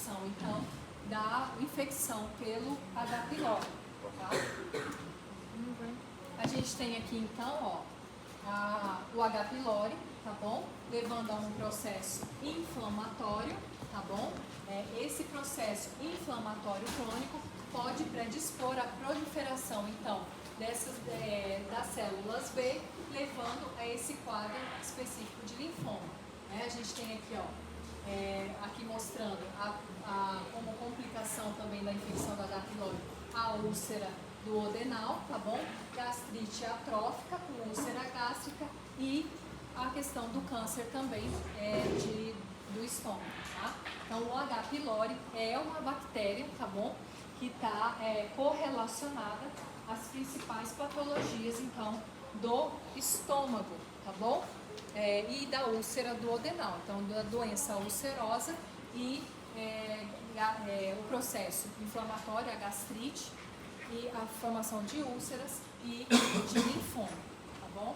apresentação, então, da infecção pelo H. pylori, tá? A gente tem aqui, então, ó, o H. pylori, tá bom? Levando a um processo inflamatório, tá bom? Esse processo inflamatório crônico pode predispor à proliferação, então, das células B, levando a esse quadro específico de linfoma. A gente tem aqui, ó, aqui mostrando como complicação também da infecção do H. pylori, a úlcera do odenal, tá bom? Gastrite atrófica com úlcera gástrica e a questão do câncer também do estômago, tá? Então, o H. pylori é uma bactéria, tá bom? Que está correlacionada às principais patologias, então, do estômago, tá bom? E da úlcera do odenal, então, da doença ulcerosa e o processo inflamatório, a gastrite, e a formação de úlceras e de linfoma, tá bom?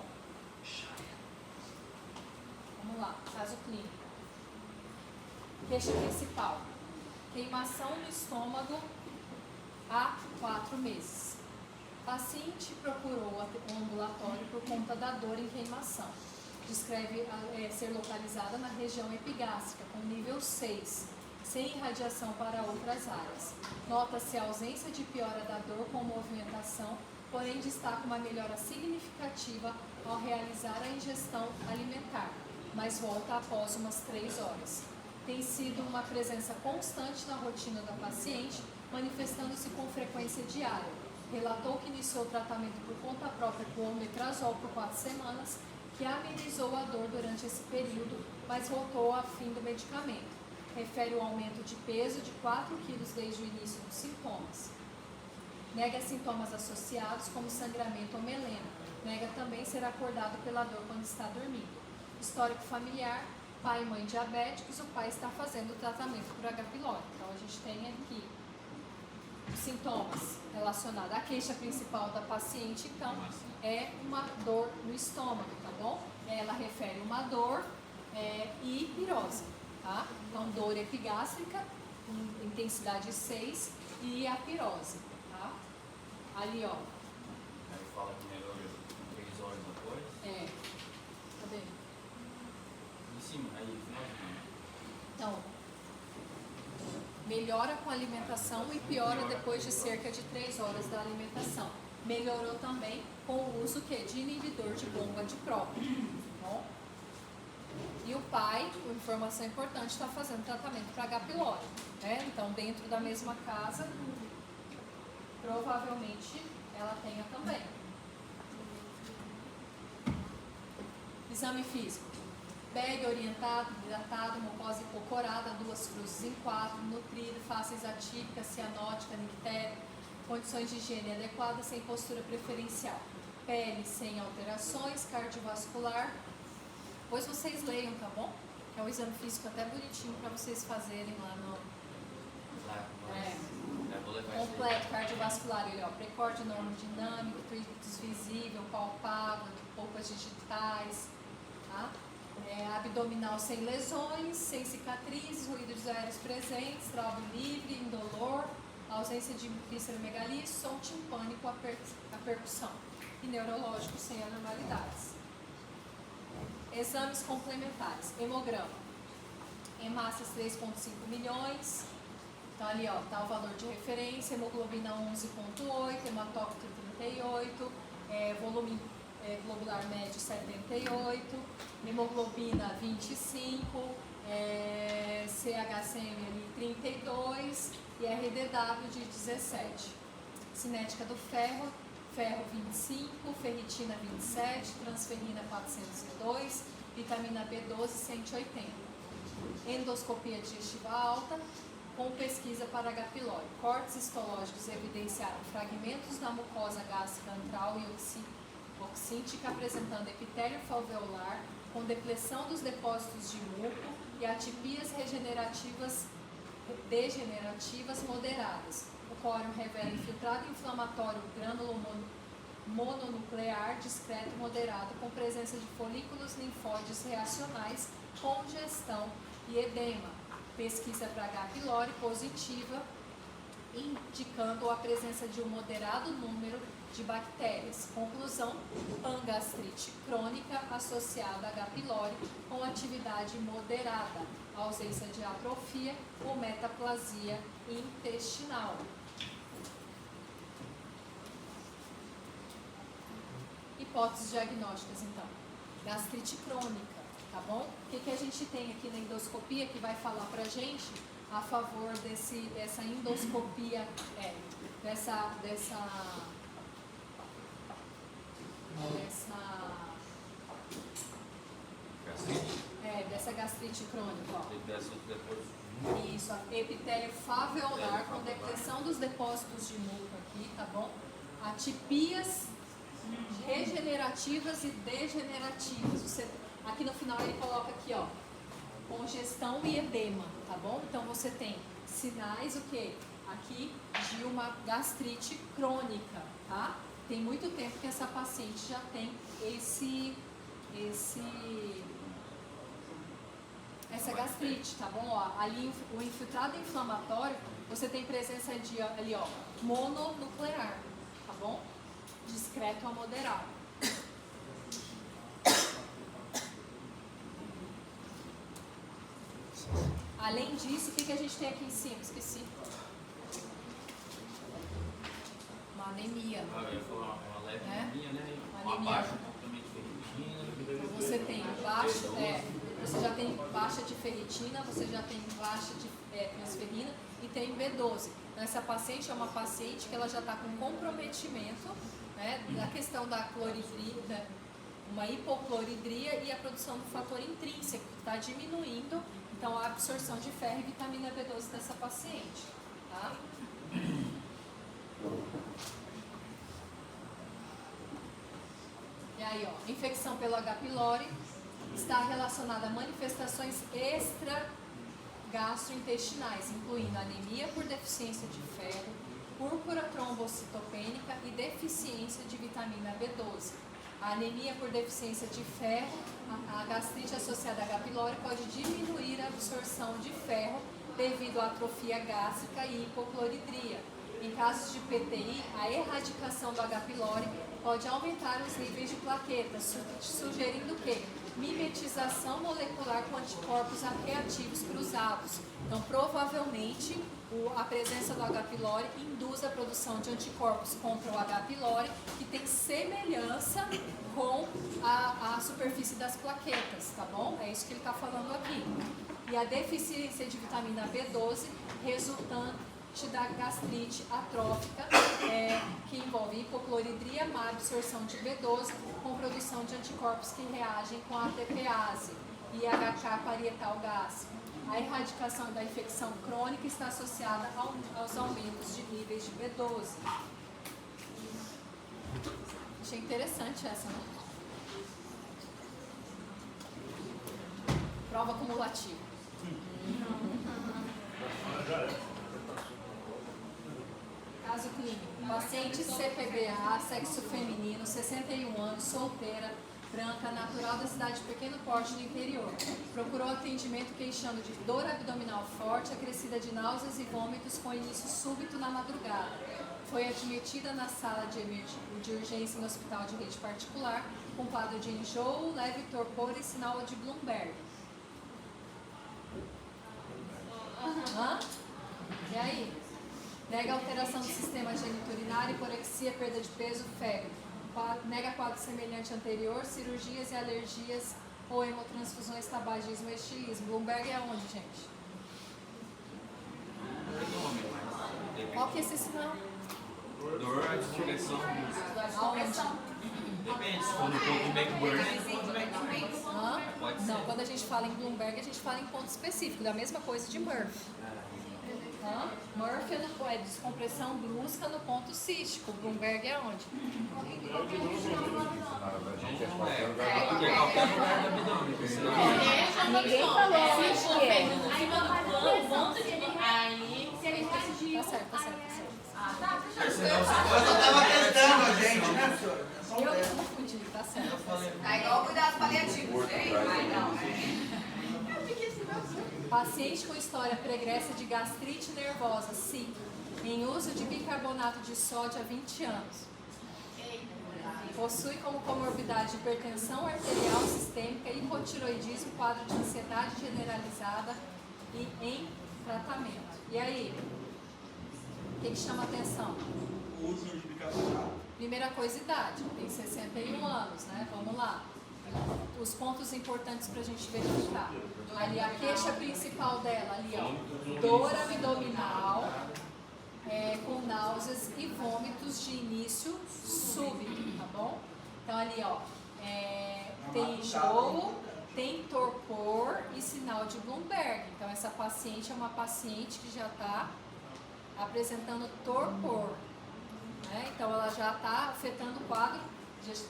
Vamos lá, caso clínico. Queixa principal: queimação no estômago há 4 meses. Paciente procurou o ambulatório por conta da dor em queimação. Descreve ser localizada na região epigástrica, com nível 6, sem irradiação para outras áreas. Nota-se a ausência de piora da dor com movimentação, porém destaca uma melhora significativa ao realizar a ingestão alimentar, mas volta após umas 3 horas. Tem sido uma presença constante na rotina da paciente, manifestando-se com frequência diária. Relatou que iniciou o tratamento por conta própria com omeprazol por 4 semanas, que amenizou a dor durante esse período, mas voltou ao fim do medicamento. Refere o aumento de peso de 4 quilos desde o início dos sintomas. Nega sintomas associados como sangramento ou melena. Nega também ser acordado pela dor quando está dormindo. Histórico familiar: pai e mãe diabéticos, o pai está fazendo o tratamento por H. pylori. Então, a gente tem aqui os sintomas relacionados à queixa principal da paciente, então, é uma dor no estômago, tá bom? Ela refere uma dor e pirose, tá? Então, dor epigástrica, intensidade 6, e a pirose, tá? Ali, ó. Aí fala que melhorou 3 horas depois. Cadê? Em cima, aí, finalzinho. Então, melhora com a alimentação e piora depois de cerca de 3 horas da alimentação. Melhorou também com o uso de inibidor de bomba de próprio. Tá bom? E o pai, informação importante, está fazendo tratamento para H. pylori. Então, dentro da mesma casa, provavelmente ela tenha também. Exame físico: bege orientado, hidratado, mucosa hipocorada, 2 cruzes em 4, nutrido, faces atípicas, cianótica, nictéria, condições de higiene adequadas, sem postura preferencial, pele sem alterações, cardiovascular. Depois vocês leiam, tá bom? Que é um exame físico até bonitinho para vocês fazerem lá no... Vou levar isso completo, cardiovascular, ele, ó, precórdio normodinâmico, ictus visível, palpável, polpas digitais, tá? Abdominal sem lesões, sem cicatrizes, ruídos aéreos presentes, trauma livre, indolor, ausência de visceromegalia, som timpânico à percussão, e neurológico sem anormalidades. Exames complementares: hemograma, hemácias 3,5 milhões, então ali, ó, tá o valor de referência, hemoglobina 11,8, hematócrito 38, volume globular médio 78, hemoglobina 25, CHCM ali 32 e RDW de 17. Cinética do ferro: ferro 25, ferritina 27, transferrina 402, vitamina B12 180. Endoscopia digestiva alta com pesquisa para H. pylori. Cortes histológicos evidenciaram fragmentos da mucosa gástrica antral e oxíntica apresentando epitélio alveolar com depleção dos depósitos de muco e atipias degenerativas moderadas. O córeo revela infiltrado inflamatório grânulo mononuclear discreto e moderado com presença de folículos linfóides reacionais, congestão e edema. pesquisa para H. pylori positiva, indicando a presença de um moderado número de bactérias. Conclusão, pangastrite crônica associada a H. pylori com atividade moderada, ausência de atrofia ou metaplasia intestinal. Hipóteses diagnósticas, então. Gastrite crônica, tá bom? O que a gente tem aqui na endoscopia que vai falar pra gente a favor dessa endoscopia, dessa gastrite crônica, ó. Isso, epitélio faveolar com depressão dos depósitos de muco aqui, tá bom? Atipias regenerativas e degenerativas. Aqui no final ele coloca aqui, ó, congestão e edema, tá bom? Então você tem sinais, o quê? Aqui de uma gastrite crônica, tá? Tem muito tempo que essa paciente já tem essa gastrite, tá bom? Ó, ali o infiltrado inflamatório, você tem presença de ali, ó, mononuclear, tá bom? Discreto a moderado. Além disso, o que a gente tem aqui em cima? Esqueci. Uma anemia. Eu ia falar uma leve anemia, né? Uma anemia. Baixa complemento de ferritina. Então você tem você já tem baixa de ferritina, você já tem baixa de transferrina e tem B12. Então essa paciente é uma paciente que ela já está com comprometimento, né, da questão da cloridria, uma hipocloridria e a produção do fator intrínseco, que está diminuindo, então a absorção de ferro e vitamina B12 dessa paciente. Tá? E aí, ó, infecção pelo H. pylori está relacionada a manifestações extragastrointestinais, incluindo anemia por deficiência de ferro, púrpura trombocitopênica e deficiência de vitamina B12. A anemia por deficiência de ferro, a gastrite associada a H. pylori pode diminuir a absorção de ferro devido à atrofia gástrica e hipocloridria. Em casos de PTI, a erradicação do H. pylori pode aumentar os níveis de plaquetas, sugerindo que mimetização molecular com anticorpos reativos cruzados. Então, provavelmente, a presença do H. pylori induz a produção de anticorpos contra o H. pylori, que tem semelhança com a superfície das plaquetas, tá bom? É isso que ele está falando aqui. E a deficiência de vitamina B12 resultante da gastrite atrófica, que envolve hipocloridria, má absorção de B12, com produção de anticorpos que reagem com a ATPase e HK parietal gástrico. A erradicação da infecção crônica está associada aos aumentos de níveis de B12. Achei interessante essa, né? Prova cumulativa. Caso clínico. Paciente CPBA, sexo feminino, 61 anos, solteira, branca, natural da cidade de pequeno porte no interior. Procurou atendimento queixando de dor abdominal forte, acrescida de náuseas e vômitos com início súbito na madrugada. Foi admitida na sala de urgência no hospital de rede particular, com quadro de enjoo, leve torpor e sinal de Bloomberg. E aí? Nega alteração do sistema geniturinário, hiporexia, perda de peso, febre. Nega quadro semelhante anterior, cirurgias e alergias ou hemotransfusões, tabagismo e estilismo. Bloomberg é onde, gente? Qual que é esse sinal? Dor, descompressão. Aonde? Depende, se for no ponto de Blackburn. Pode ser. Não, quando a gente fala em Bloomberg, a gente fala em ponto específico, da mesma coisa de Murphy. Murphy é descompressão brusca no ponto cístico. Bloomberg é onde? Qualquer lugar do abdômen. Ninguém falou onde que é. Aí, se ele reagir. Tá certo, tá certo, tá certo. Eu tava testando a gente, né, senhora? Eu confundi, tá certo. Tá igual cuidados paliativos, hein? Ai, não, né? Paciente com história pregressa de gastrite nervosa, sim, em uso de bicarbonato de sódio há 20 anos. Possui como comorbidade hipertensão arterial sistêmica, hipotiroidismo, quadro de ansiedade generalizada e em tratamento. E aí? O que chama atenção? O uso de bicarbonato. Primeira coisa, idade. Tem 61 anos, né? Vamos lá. Os pontos importantes para a gente verificar. Ali a queixa principal dela, ali ó, dor abdominal, com náuseas e vômitos de início súbito, tá bom? Então ali ó, tem enjoo, tem torpor e sinal de Bloomberg. Então essa paciente é uma paciente que já está apresentando torpor, né? Então ela já está afetando o quadro.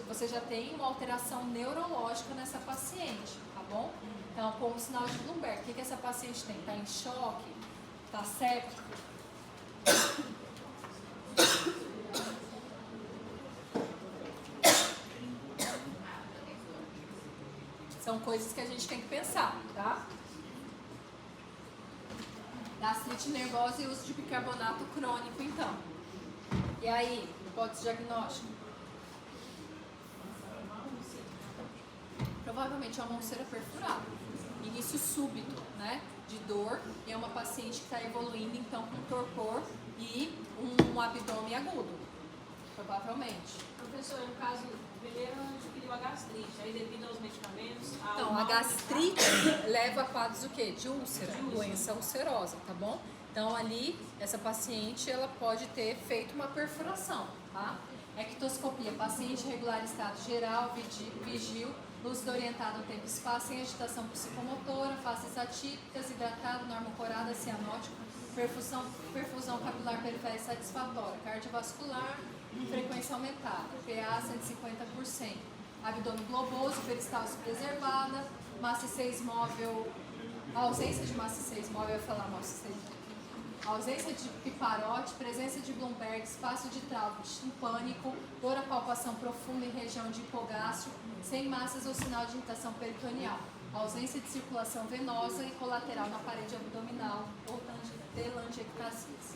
Você já tem uma alteração neurológica nessa paciente, tá bom? Então, como sinal de Bloomberg, o que essa paciente tem? Está em choque? Está séptico? São coisas que a gente tem que pensar, tá? Gastrite nervosa e uso de bicarbonato crônico, então. E aí, hipótese diagnóstica? Provavelmente é uma úlcera perfurada, início súbito, né, de dor, e é uma paciente que está evoluindo então com torpor e um abdômen agudo, provavelmente. Professor, no caso, primeiro adquiriu a gastrite, aí devido aos medicamentos... Então, a gastrite leva a quadros o quê? De úlcera, doença ulcerosa, tá bom? Então ali, essa paciente, ela pode ter feito uma perfuração, tá? Ectoscopia, paciente regular estado geral, vigil, lúcido orientado ao tempo e espaço, sem agitação psicomotora, faces atípicas, hidratado, normocorada, cianótico, perfusão capilar periférica satisfatória, cardiovascular, frequência aumentada, PA 150%, abdômen globoso, peristalse preservada, massa 6 móvel, ausência de massa 6 móvel, eu ia falar massa 6 móvel. Ausência de piparote, presença de Bloomberg, espaço de trauma timpânico, dor à palpação profunda em região de hipogástrio, sem massas ou sinal de irritação peritoneal, ausência de circulação venosa e colateral na parede abdominal ou telangiectasias.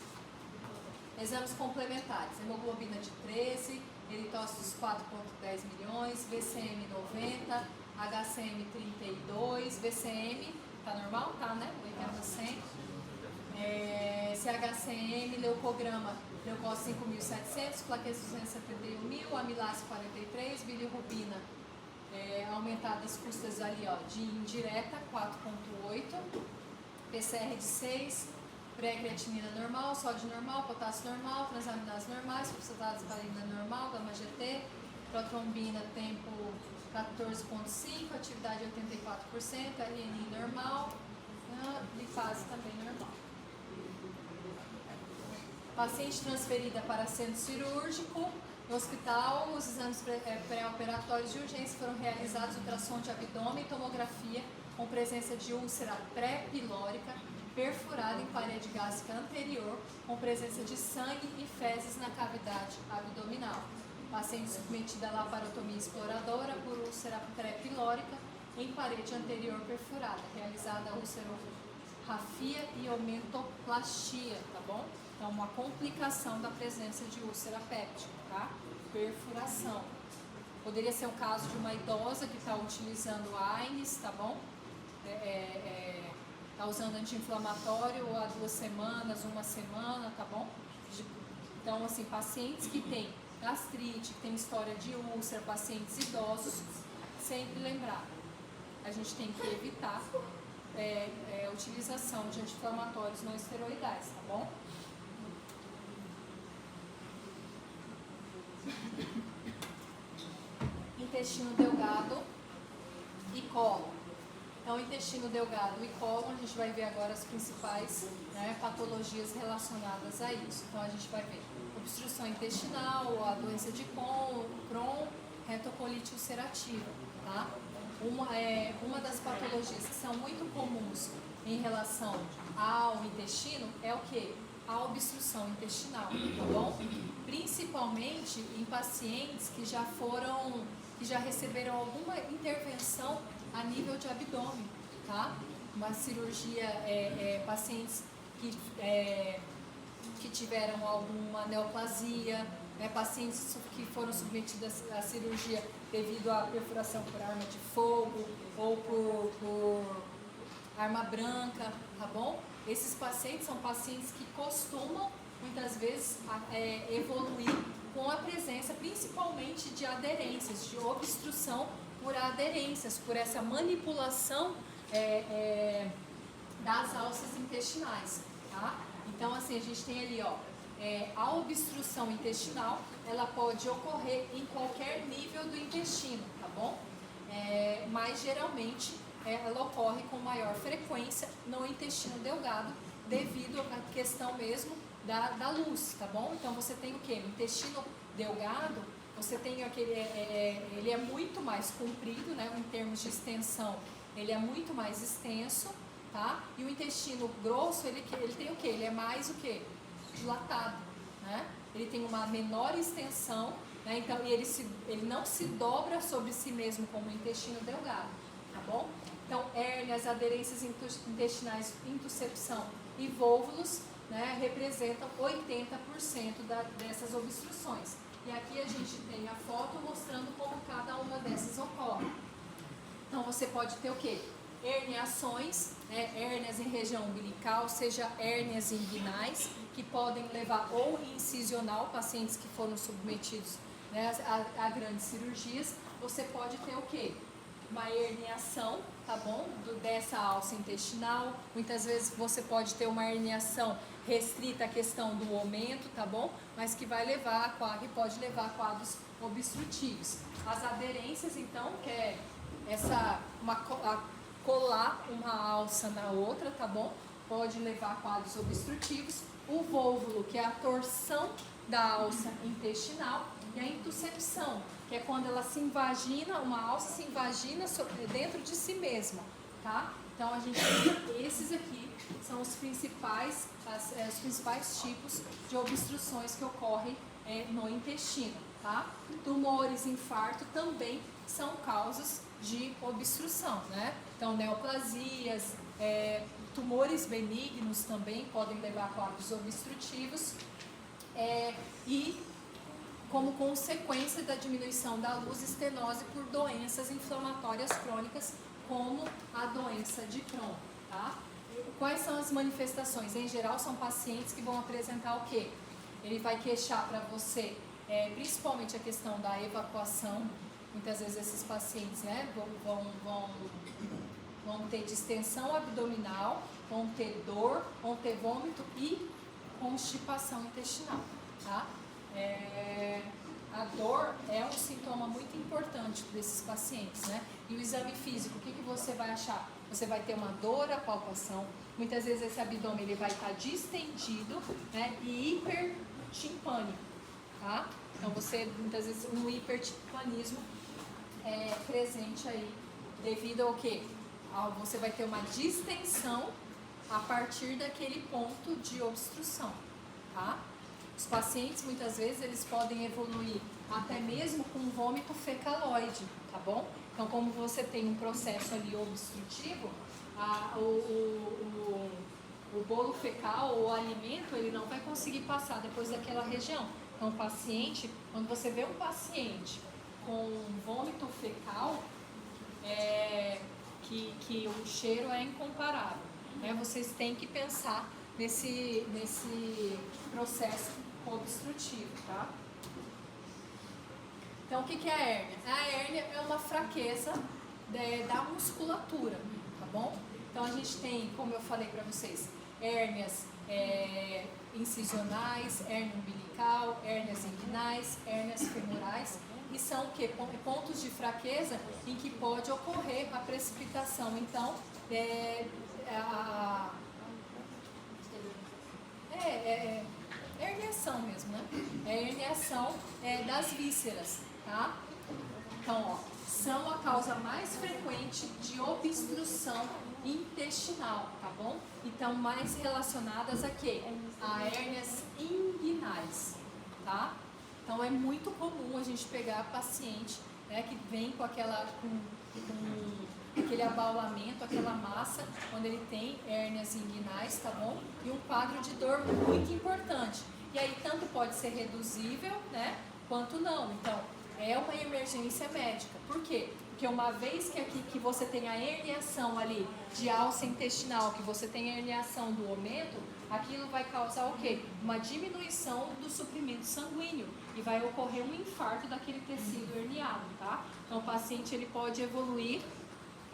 Exames complementares, hemoglobina de 13, eritócitos 4,10 milhões, VCM 90, HCM 32, VCM, tá normal? Tá, né? 80-100. CHCM, leucograma, leucócito 5.700, plaquetas 271.000, amilase 43, bilirrubina aumentadas custas ali, ó, de indireta 4,8, PCR de 6, pré-creatinina normal, sódio normal, potássio normal, transaminases normais, substatadas heparina normal, gama-GT, protrombina tempo 14,5, atividade 84%, RNI normal, lipase também normal. Paciente transferida para centro cirúrgico. No hospital, os exames pré-operatórios de urgência foram realizados, ultrassom de abdômen e tomografia com presença de úlcera pré-pilórica perfurada em parede gástrica anterior, com presença de sangue e fezes na cavidade abdominal. Paciente submetida à laparotomia exploradora por úlcera pré-pilórica em parede anterior perfurada, realizada a ulcerorrafia e omentoplastia, tá bom? Então, uma complicação da presença de úlcera péptica, tá? Perfuração. Poderia ser o caso de uma idosa que está utilizando AINES, tá bom? Está usando anti-inflamatório há 2 semanas, 1 semana, tá bom? Então, assim, pacientes que têm gastrite, que têm história de úlcera, pacientes idosos, sempre lembrar, a gente tem que evitar a utilização de anti-inflamatórios não esteroidais, tá bom? Intestino delgado e cólon. Então, intestino delgado e cólon, a gente vai ver agora as principais, né, patologias relacionadas a isso. Então, a gente vai ver obstrução intestinal, a doença de Crohn, retocolite ulcerativa, tá? Uma das patologias que são muito comuns em relação ao intestino é o quê? A obstrução intestinal, tá bom? Principalmente em pacientes que já receberam alguma intervenção a nível de abdômen, tá? uma cirurgia, pacientes que tiveram alguma neoplasia, pacientes que foram submetidos à cirurgia devido à perfuração por arma de fogo ou por arma branca, tá bom? Esses pacientes são pacientes que costumam, muitas vezes, evoluir com a presença principalmente de aderências, de obstrução por aderências, por essa manipulação das alças intestinais, tá? Então, assim, a gente tem ali, ó, a obstrução intestinal, ela pode ocorrer em qualquer nível do intestino, tá bom? Mas, geralmente, ela ocorre com maior frequência no intestino delgado, devido à questão mesmo da luz, tá bom? Então, você tem o quê? No intestino delgado, você tem aquele, ele é muito mais comprido, né? Em termos de extensão, ele é muito mais extenso, tá? E o intestino grosso, ele tem o quê? Ele é mais o quê? Dilatado, né? Ele tem uma menor extensão, né? Então, e ele não se dobra sobre si mesmo como o intestino delgado, tá bom? Então, hérnias, aderências intestinais, intuscepção e vôvulos, né, representam 80% dessas obstruções. E aqui a gente tem a foto mostrando como cada uma dessas ocorre. Então, você pode ter o quê? Herniações, né, hérnias em região umbilical, seja hérnias inguinais, que podem levar ou incisional, pacientes que foram submetidos, né, a grandes cirurgias. Você pode ter o quê? Uma herniação, tá bom? Dessa alça intestinal. Muitas vezes você pode ter uma herniação restrita à questão do aumento, tá bom? Mas que vai levar que pode levar a quadros obstrutivos. As aderências, então, que é colar uma alça na outra, tá bom? Pode levar a quadros obstrutivos. O vôvulo, que é a torção da alça intestinal, e a intuscepção, que é quando ela se invagina, uma alça se invagina dentro de si mesma, tá? Então, a gente tem esses aqui, são os principais tipos de obstruções que ocorrem no intestino, tá? Tumores, infarto também são causas de obstrução, né? Então, neoplasias, tumores benignos também podem levar a quadros obstrutivos e como consequência da diminuição da luz, estenose por doenças inflamatórias crônicas, como a doença de Crohn, tá? Quais são as manifestações? Em geral, são pacientes que vão apresentar o quê? Ele vai queixar para você, principalmente a questão da evacuação. Muitas vezes esses pacientes, né, vão ter distensão abdominal, vão ter dor, vão ter vômito e constipação intestinal, tá? A dor é um sintoma muito importante desses pacientes, né? E o exame físico, o que você vai achar? Você vai ter uma dor à palpação, muitas vezes esse abdômen ele vai estar distendido, né? E hipertimpânico, tá? Então muitas vezes, um hipertimpanismo presente aí, devido ao quê? Você vai ter uma distensão a partir daquele ponto de obstrução, tá? Os pacientes, muitas vezes, eles podem evoluir até mesmo com vômito fecaloide, tá bom? Então, como você tem um processo ali obstrutivo, o bolo fecal ou o alimento, ele não vai conseguir passar depois daquela região. Então, o paciente, quando você vê um paciente com vômito fecal, que o cheiro é incomparável, né? Vocês têm que pensar nesse processo obstrutivo, tá? Então, o que é a hérnia? A hérnia é uma fraqueza da musculatura, tá bom? Então, a gente tem, como eu falei para vocês, hérnias incisionais, hérnia umbilical, hérnias inguinais, hérnias femorais, e são o quê? Pontos de fraqueza em que pode ocorrer a precipitação. Então, herniação mesmo, né? É a herniação das vísceras, tá? Então, ó, são a causa mais frequente de obstrução intestinal, tá bom? Então, mais relacionadas a quê? A hérnias inguinais, tá? Então, é muito comum a gente pegar paciente, né, que vem com aquele abaulamento, aquela massa, quando ele tem hérnias inguinais, tá bom? E um quadro de dor muito importante. E aí tanto pode ser reduzível, né, quanto não. Então, é uma emergência médica. Por quê? Porque uma vez que você tem a herniação ali de alça intestinal, que você tem a herniação do omento, aquilo vai causar o quê? Uma diminuição do suprimento sanguíneo e vai ocorrer um infarto daquele tecido herniado, tá? Então o paciente ele pode evoluir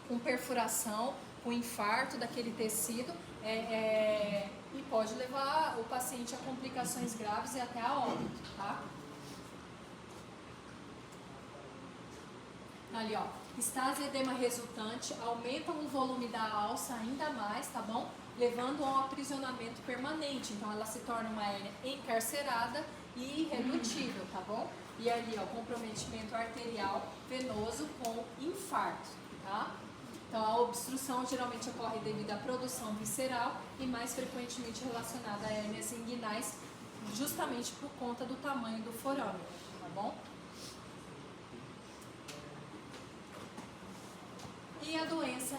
com perfuração, com infarto daquele tecido e pode levar o paciente a complicações graves e até a óbito, tá? Ali, ó, estase e edema resultante aumentam o volume da alça ainda mais, tá bom? Levando a um aprisionamento permanente. Então, ela se torna uma hérnia encarcerada e irredutível, tá bom? E ali, ó, comprometimento arterial venoso com infarto, tá? Então, a obstrução geralmente ocorre devido à produção visceral e mais frequentemente relacionada a hérnias inguinais, justamente por conta do tamanho do forame, tá bom? E a doença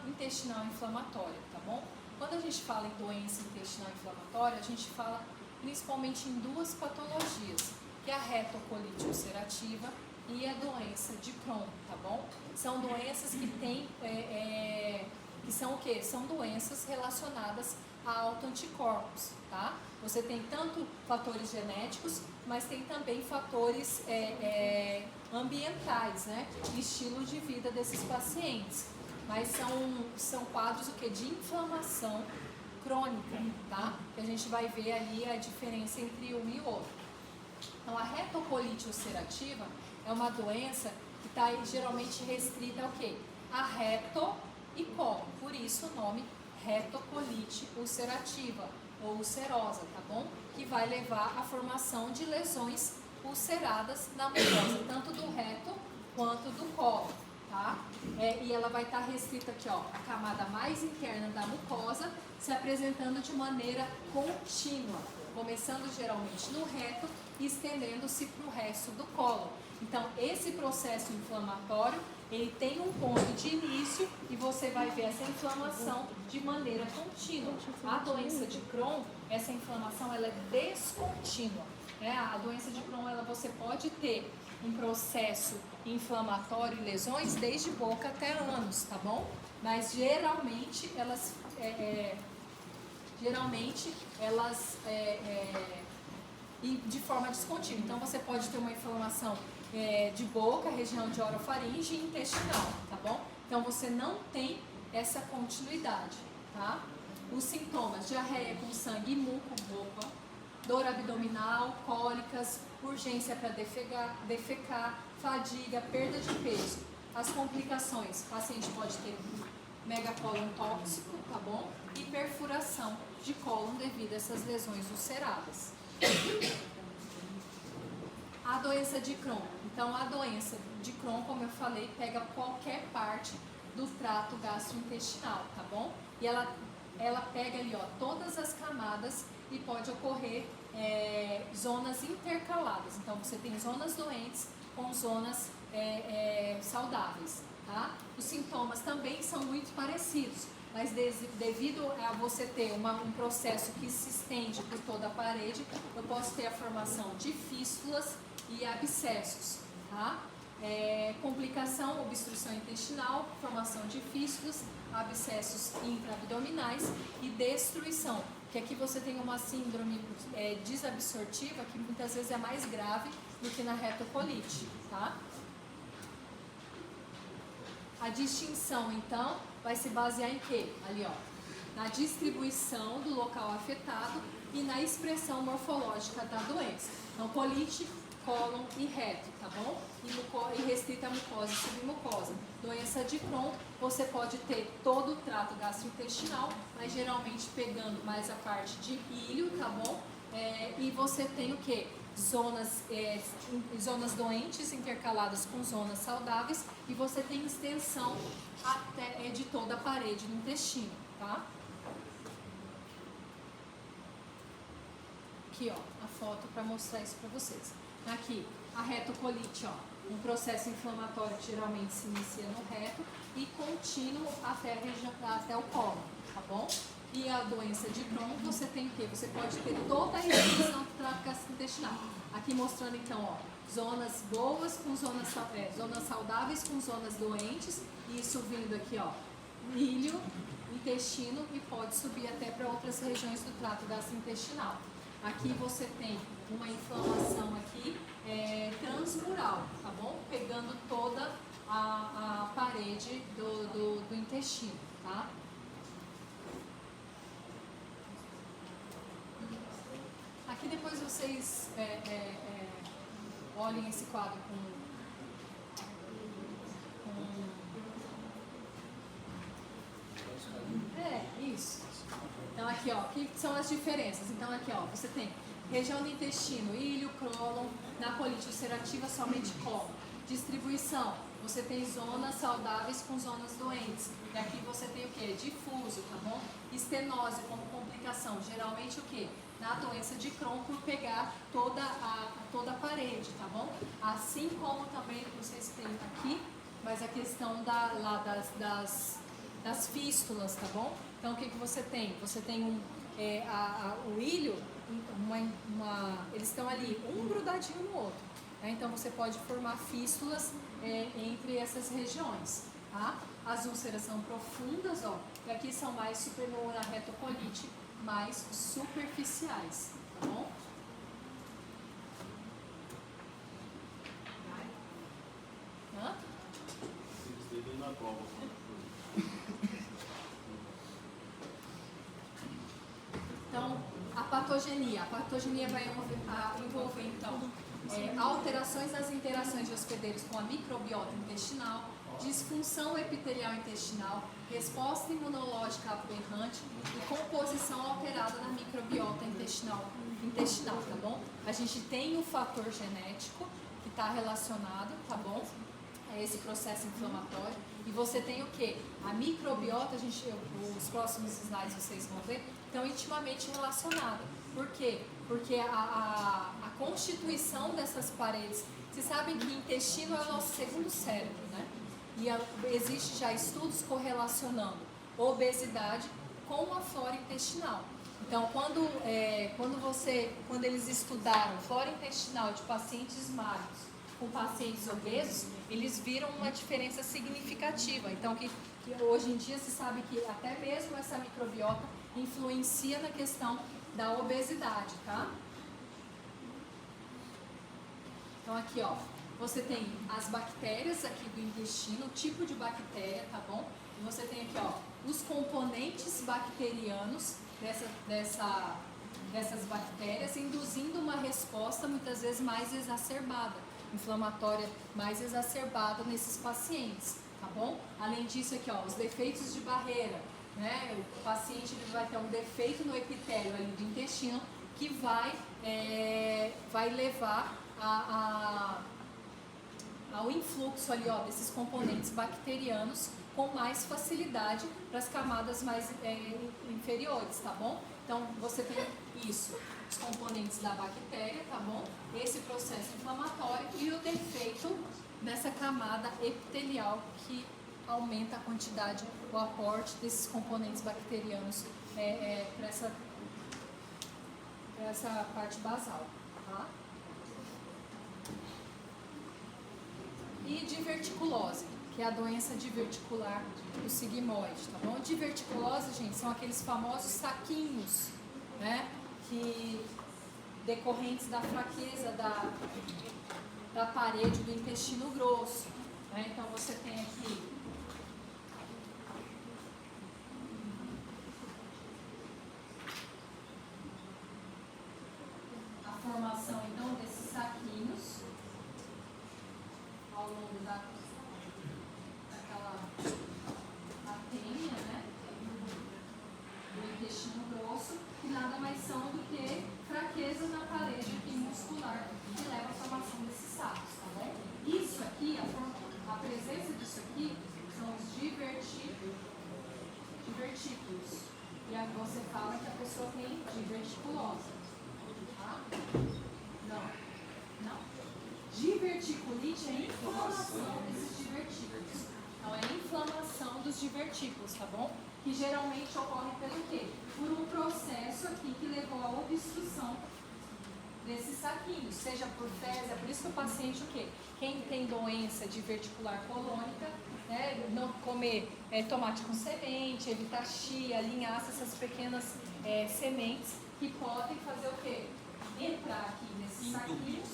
intestinal inflamatória, tá bom? Quando a gente fala em doença intestinal inflamatória, a gente fala principalmente em duas patologias, que é a retocolite ulcerativa e a doença de Crohn, tá bom? São doenças que têm, que são o quê? São doenças relacionadas a autoanticorpos, tá? Você tem tanto fatores genéticos, mas tem também fatores ambientais, né? Estilo de vida desses pacientes. Mas são quadros o quê? De inflamação crônica, tá? Que a gente vai ver ali a diferença entre um e o outro. Então, a retocolite ulcerativa é uma doença que está geralmente restrita ao quê? A reto e colo. Por isso o nome retocolite ulcerativa ou ulcerosa, tá bom? Que vai levar à formação de lesões ulceradas na mucosa, tanto do reto quanto do colo, tá? E ela vai estar restrita aqui, ó, a camada mais interna da mucosa, se apresentando de maneira contínua, começando geralmente no reto e estendendo-se para o resto do colo. Então, esse processo inflamatório, ele tem um ponto de início e você vai ver essa inflamação de maneira contínua. A doença de Crohn, essa inflamação, ela é descontínua. A doença de Crohn, você pode ter um processo inflamatório e lesões desde boca até anos, tá bom? Mas geralmente elas e de forma descontínua. Então você pode ter uma inflamação de boca, região de orofaringe e intestinal, tá bom? Então você não tem essa continuidade, tá? Os sintomas: diarreia com sangue e muco, boca, dor abdominal, cólicas, urgência para defecar, fadiga, perda de peso. As complicações: o paciente pode ter megacólon tóxico, tá bom? E perfuração de cólon devido a essas lesões ulceradas. A doença de Crohn. Então, a doença de Crohn, como eu falei, pega qualquer parte do trato gastrointestinal, tá bom? E ela pega ali, ó, todas as camadas e pode ocorrer zonas intercaladas. Então, você tem zonas doentes com zonas saudáveis, tá? Os sintomas também são muito parecidos, mas devido a você ter um processo que se estende por toda a parede, eu posso ter a formação de fístulas e abscessos, tá? Complicação: obstrução intestinal, formação de fístulas, abscessos intraabdominais e destruição, que aqui você tem uma síndrome desabsortiva que muitas vezes é mais grave do que na retocolite, tá? A distinção, então, vai se basear em quê? Ali, ó, na distribuição do local afetado e na expressão morfológica da doença. Então, colite, cólon e reto, tá bom? E restrita a mucosa e submucosa. Doença de Crohn, você pode ter todo o trato gastrointestinal, mas geralmente pegando mais a parte de ilho, tá bom? E você tem o quê? Zonas doentes intercaladas com zonas saudáveis, e você tem extensão até de toda a parede do intestino, tá? Aqui, ó, a foto para mostrar isso para vocês. Aqui, a retocolite, ó, Um processo inflamatório que geralmente se inicia no reto e contínuo até o colo, tá bom? E a doença de Crohn, você tem o quê? Você pode ter toda a restrição do trato gastrointestinal. Aqui mostrando então, ó, zonas boas com zonas saudáveis com zonas doentes, e isso vindo aqui, ó, ilho, intestino, e pode subir até para outras regiões do trato gastrointestinal. Aqui você tem uma inflamação aqui transmural, tá bom? Pegando toda a parede do intestino, tá? Aqui depois vocês olhem esse quadro com isso. Então aqui, ó, o que são as diferenças? Então aqui, ó, você tem região do intestino, ilho, cólon, na colite ulcerativa somente cólon. Distribuição, você tem zonas saudáveis com zonas doentes. E aqui você tem o que? Difuso, tá bom? Estenose como complicação, geralmente o que? Na doença de Crohn, por pegar toda a parede, tá bom? Assim como também vocês têm aqui, mas a questão das fístulas, tá bom? Então o que você tem? Você tem o ilho, eles estão ali, um grudadinho no outro. Né? Então você pode formar fístulas entre essas regiões. Tá? As úlceras são profundas, ó, e aqui são mais na retocolite, mais superficiais, tá bom? Hã? Então, a patogenia vai envolver então, alterações nas interações de hospedeiros com a microbiota intestinal, disfunção epitelial intestinal, resposta imunológica aberrante e composição alterada na microbiota intestinal, tá bom? A gente tem o fator genético que está relacionado, tá bom? A esse processo inflamatório. E você tem o que? A microbiota, os próximos slides vocês vão ver, estão intimamente relacionadas. Por quê? Porque a constituição dessas paredes, vocês sabem que o intestino é o nosso segundo cérebro, né? E existe já estudos correlacionando obesidade com a flora intestinal. Então, quando eles estudaram flora intestinal de pacientes magros com pacientes obesos, eles viram uma diferença significativa. Então, que hoje em dia se sabe que até mesmo essa microbiota influencia na questão da obesidade, tá? Então, aqui, ó, você tem as bactérias aqui do intestino, o tipo de bactéria, tá bom? E você tem aqui, ó, os componentes bacterianos dessas bactérias, induzindo uma resposta muitas vezes mais exacerbada, inflamatória mais exacerbada nesses pacientes, tá bom? Além disso aqui, ó, os defeitos de barreira, né? O paciente vai ter um defeito no epitélio ali do intestino que vai levar ao influxo ali, ó, desses componentes bacterianos com mais facilidade para as camadas mais inferiores, tá bom? Então, você tem isso, os componentes da bactéria, tá bom? Esse processo inflamatório e o defeito nessa camada epitelial que aumenta a quantidade, o aporte desses componentes bacterianos para essa parte basal, tá? E diverticulose, que é a doença diverticular do sigmoide, tá bom? Diverticulose, gente, são aqueles famosos saquinhos, né? Que decorrentes da fraqueza da parede do intestino grosso, né? Então você tem aqui a formação então desses saquinhos ao longo daquela atênia, né, do intestino grosso, que nada mais são do que fraqueza na parede muscular que leva à formação desses sacos, tá bom? Isso aqui, a presença disso aqui são os divertículos. E aí você fala que a pessoa tem diverticulose, tá? Não. Diverticulite é a inflamação desses divertículos. Então, é a inflamação dos divertículos, tá bom? Que geralmente ocorre pelo quê? Por um processo aqui que levou à obstrução desses saquinhos, seja por fezes, é por isso que o paciente, o quê? Quem tem doença diverticular colônica, né, não comer tomate com semente, evitar chia, linhaça, essas pequenas sementes que podem fazer o quê? Entrar aqui nesses saquinhos,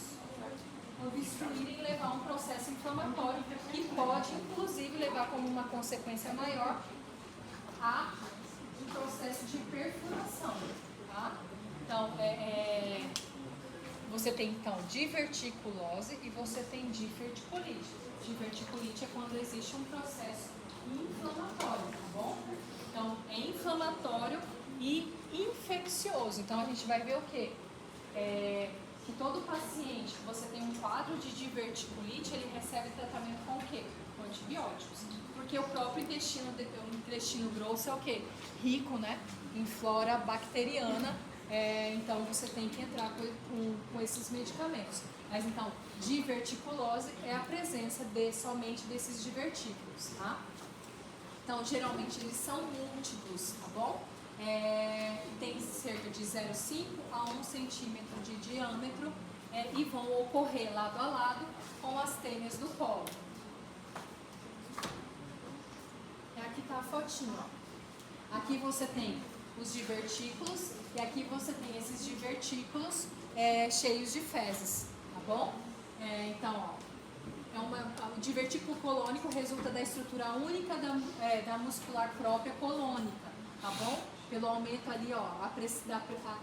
obstruir e levar a um processo inflamatório que pode, inclusive, levar como uma consequência maior a um processo de perfuração, tá? Então, você tem, então, diverticulose e você tem diverticulite. Diverticulite é quando existe um processo inflamatório, tá bom? Então, é inflamatório e infeccioso. Então, a gente vai ver o quê? Que todo paciente que você tem um quadro de diverticulite, ele recebe tratamento com o quê? Com antibióticos. Porque o próprio o intestino grosso é o quê? Rico, né? Em flora bacteriana. Então você tem que entrar com esses medicamentos. Mas então, diverticulose é a presença somente desses divertículos, tá? Então, geralmente eles são múltiplos, tá bom? Tem cerca de 0,5 a 1 centímetro de diâmetro e vão ocorrer lado a lado com as tênias do colo. Aqui está a fotinho, ó. Aqui você tem os divertículos e aqui você tem esses divertículos cheios de fezes, tá bom? Então, ó, o divertículo colônico resulta da estrutura única da muscular própria colônica, tá bom? Pelo aumento ali, ó,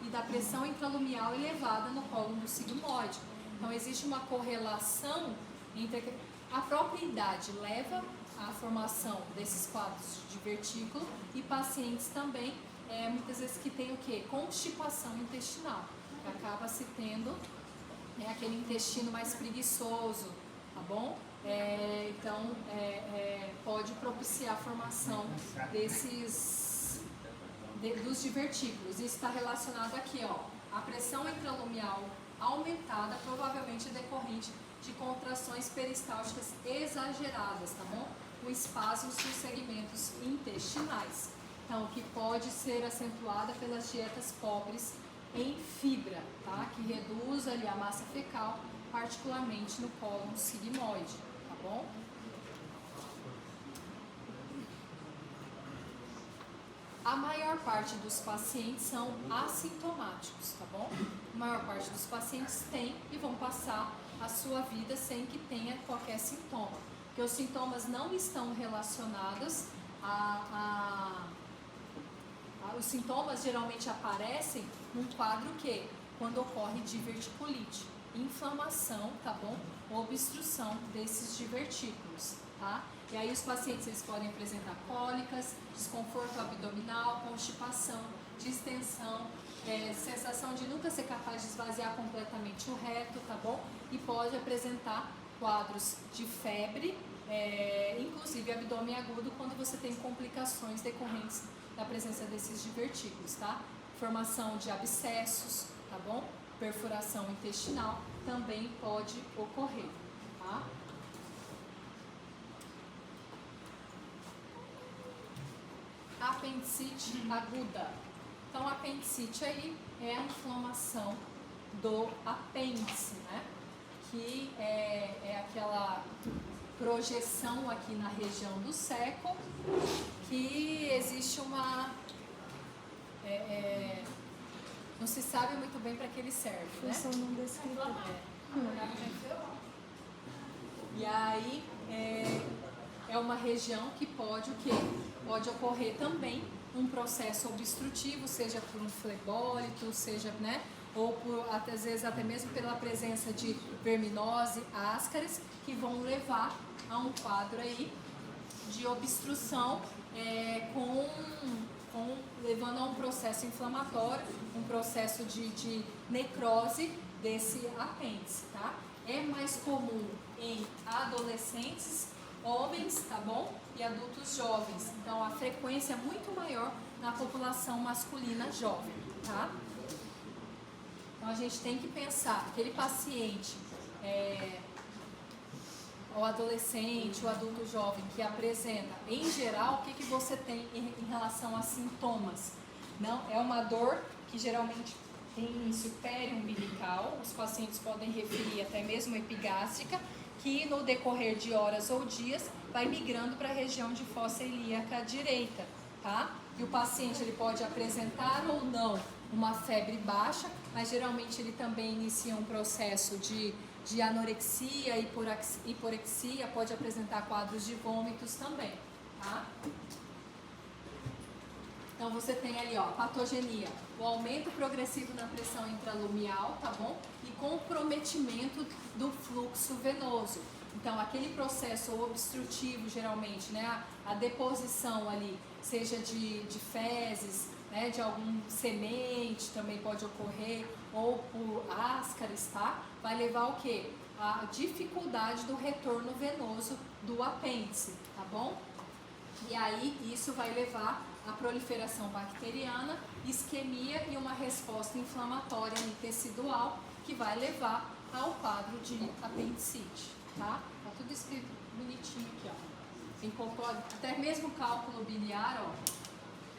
e da pressão intralumial elevada no colo do sigmoide. Então, existe uma correlação entre a própria idade leva à formação desses quadros de divertículo e pacientes também, muitas vezes que tem o quê? Constipação intestinal, que acaba se tendo aquele intestino mais preguiçoso, tá bom? Então, pode propiciar a formação dos divertículos. Isso está relacionado aqui, ó, a pressão intralumial aumentada, provavelmente decorrente de contrações peristálticas exageradas, tá bom? Com espasmos nos segmentos intestinais. Então, que pode ser acentuada pelas dietas pobres em fibra, tá? Que reduz ali a massa fecal, particularmente no cólon sigmoide, tá bom? A maior parte dos pacientes são assintomáticos, tá bom? A maior parte dos pacientes tem e vão passar a sua vida sem que tenha qualquer sintoma. Porque os sintomas não estão relacionados os sintomas geralmente aparecem num quadro que, quando ocorre diverticulite, inflamação, tá bom? Obstrução desses divertículos, tá? E aí os pacientes eles podem apresentar cólicas, desconforto abdominal, constipação, distensão, sensação de nunca ser capaz de esvaziar completamente o reto, tá bom? E pode apresentar quadros de febre, inclusive abdômen agudo, quando você tem complicações decorrentes da presença desses divertículos, tá? Formação de abscessos, tá bom? Perfuração intestinal também pode ocorrer, tá? Apendicite aguda. Então, a apendicite aí é a inflamação do apêndice, né? Que é aquela projeção aqui na região do seco, que existe uma... não se sabe muito bem para que ele serve, né? Função não descrita. E aí, é uma região que pode o quê? Pode ocorrer também um processo obstrutivo, seja por um flebólito, seja, né? Ou por, às vezes até mesmo pela presença de verminose, ascaris, que vão levar a um quadro aí de obstrução, levando a um processo inflamatório, um processo de necrose desse apêndice, tá? É mais comum em adolescentes, homens, tá bom? E adultos jovens. Então, a frequência é muito maior na população masculina jovem, tá? Então, a gente tem que pensar, aquele paciente o adolescente, o adulto jovem que apresenta, em geral, o que você tem em relação a sintomas? Não, é uma dor que geralmente tem início periumbilical, os pacientes podem referir até mesmo epigástrica, que no decorrer de horas ou dias vai migrando para a região de fossa ilíaca direita, tá? E o paciente ele pode apresentar ou não uma febre baixa, mas geralmente ele também inicia um processo de anorexia, hiporexia, pode apresentar quadros de vômitos também, tá? Então você tem ali, ó, patogenia, o aumento progressivo na pressão intralumial, tá bom? E comprometimento do fluxo venoso. Então aquele processo obstrutivo, geralmente, né, a deposição ali, seja de fezes, né, de algum semente também pode ocorrer, ou por ascaris, tá? Vai levar o quê? A dificuldade do retorno venoso do apêndice, tá bom? E aí isso vai levar a proliferação bacteriana, isquemia e uma resposta inflamatória tecidual que vai levar ao quadro de apendicite, tá? Tá tudo escrito bonitinho aqui, ó. Tem até mesmo cálculo biliar, ó.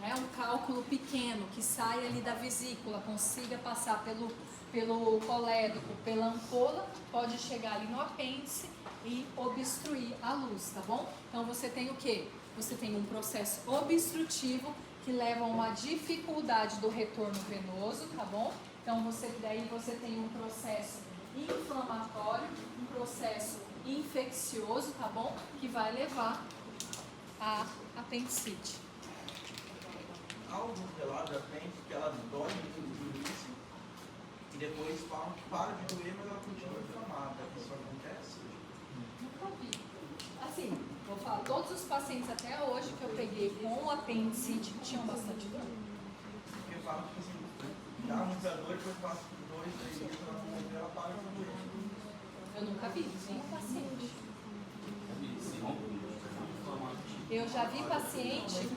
É um cálculo pequeno que sai ali da vesícula, consiga passar pelo colédoco, pela ampola, pode chegar ali no apêndice e obstruir a luz, tá bom? Então você tem o quê? Você tem um processo obstrutivo que leva a uma dificuldade do retorno venoso, tá bom? Então daí você tem um processo inflamatório, um processo infeccioso, tá bom? Que vai levar a apendicite. Há algum relato da apêndice que ela dói no início e depois falam que para de doer, mas ela continua inflamada. Isso acontece? Nunca vi. Assim, vou falar, todos os pacientes até hoje que eu peguei com apendicite tinham bastante dor. Porque falam que assim, dá muita dor e depois passa por 2, 3 dias ela não doer, ela para de doer. Eu nunca vi, nenhum paciente. Eu já vi paciente.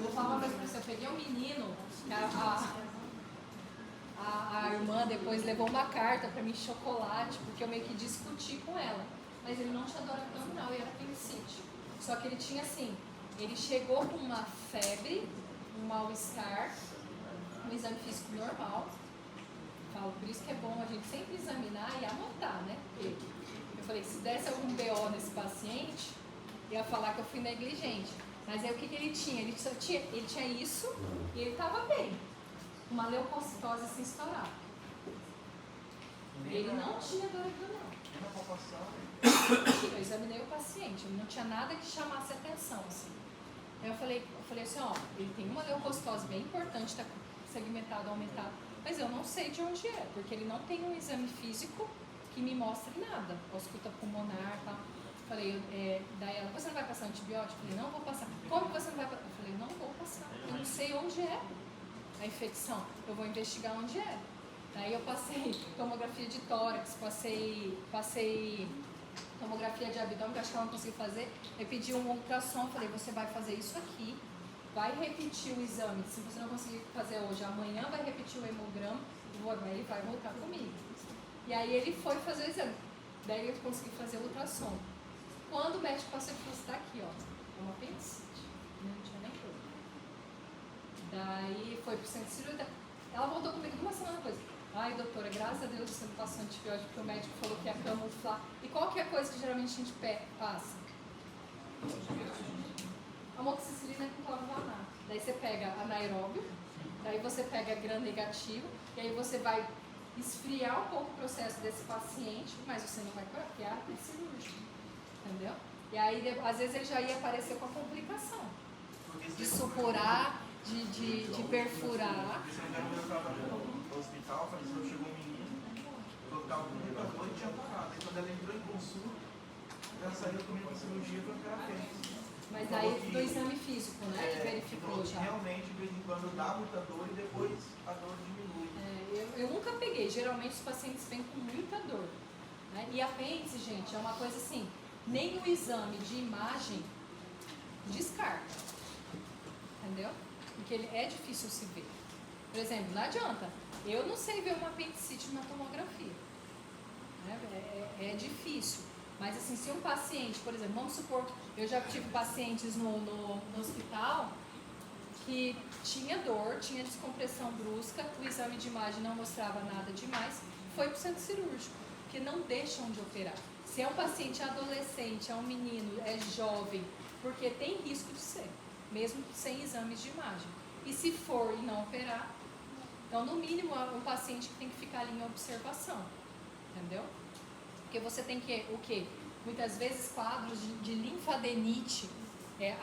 Vou falar uma coisa pra você, eu peguei um menino, a irmã depois levou uma carta pra mim de chocolate, porque eu meio que discuti com ela. Mas ele não tinha dor abdominal e era apendicite. Só que ele tinha assim, ele chegou com uma febre, um mal-estar, um exame físico normal. Falo, por isso que é bom a gente sempre examinar e anotar, né? Porque eu falei, se desse algum BO nesse paciente, eu ia falar que eu fui negligente. Mas aí o que ele tinha? Ele tinha isso e ele estava bem. Uma leucocitose sem estourar. Ele não tinha dor abdominal. Eu examinei o paciente, ele não tinha nada que chamasse atenção, assim. Aí eu falei assim, ó, ele tem uma leucocitose bem importante, está segmentado, aumentado, mas eu não sei de onde é, porque ele não tem um exame físico que me mostre nada, ausculta pulmonar, tá? Falei, daí ela, você não vai passar antibiótico? Eu falei, não vou passar. Como que você não vai passar? Eu falei, não vou passar, eu não sei onde é a infecção, eu vou investigar onde é. Daí eu passei tomografia de tórax, passei tomografia de abdômen, que eu acho que ela não conseguiu fazer. Eu pedi um ultrassom, falei, você vai fazer isso aqui, vai repetir o exame. Se você não conseguir fazer hoje, amanhã vai repetir o hemograma, ele vai voltar comigo. E aí ele foi fazer o exame. Daí eu consegui fazer o ultrassom. Quando o médico passou, ele falou, está aqui, ó, é uma apendicite. Não tinha nem dor. Daí foi pro centro cirúrgico. Ela voltou comigo uma semana depois. Ai, doutora, graças a Deus você não passou antibiótico, porque o médico falou que ia camuflar. E qual que é a coisa que geralmente a gente passa? Amoxicilina com clavulanato. Daí você pega anaeróbio, daí você pega gram negativo, e aí você vai esfriar um pouco o processo desse paciente, mas você não vai curar, porque é arte cirúrgica. Entendeu? E aí, às vezes, ele já ia aparecer com a complicação. De supurar, de perfurar. No hospital, falei, chegou um menino, eu estava com muita dor e tinha parado. Aí quando ela entrou em consulta, ela saiu comigo para cirurgia para a apêndice. Mas aí do exame físico, né? Ele verificou já. Realmente, de vez em quando dá muita dor e depois a dor diminui. Eu nunca peguei. Geralmente os pacientes vêm com muita dor. Né? E apêndice, gente, é uma coisa assim, nem o exame de imagem descarta. Entendeu? Porque ele é difícil se ver. Por exemplo, não adianta. Eu não sei ver uma apendicite na tomografia. né? É difícil. Mas assim, se um paciente, por exemplo, vamos supor, eu já tive pacientes no hospital que tinha dor, tinha descompressão brusca, o exame de imagem não mostrava nada demais, foi para o centro cirúrgico, porque não deixam de operar. Se é um paciente adolescente, é um menino, é jovem, porque tem risco de ser, mesmo sem exames de imagem. E se for e não operar, então no mínimo é um paciente que tem que ficar ali em observação, entendeu? Porque você tem que, o quê? Muitas vezes quadros de linfadenite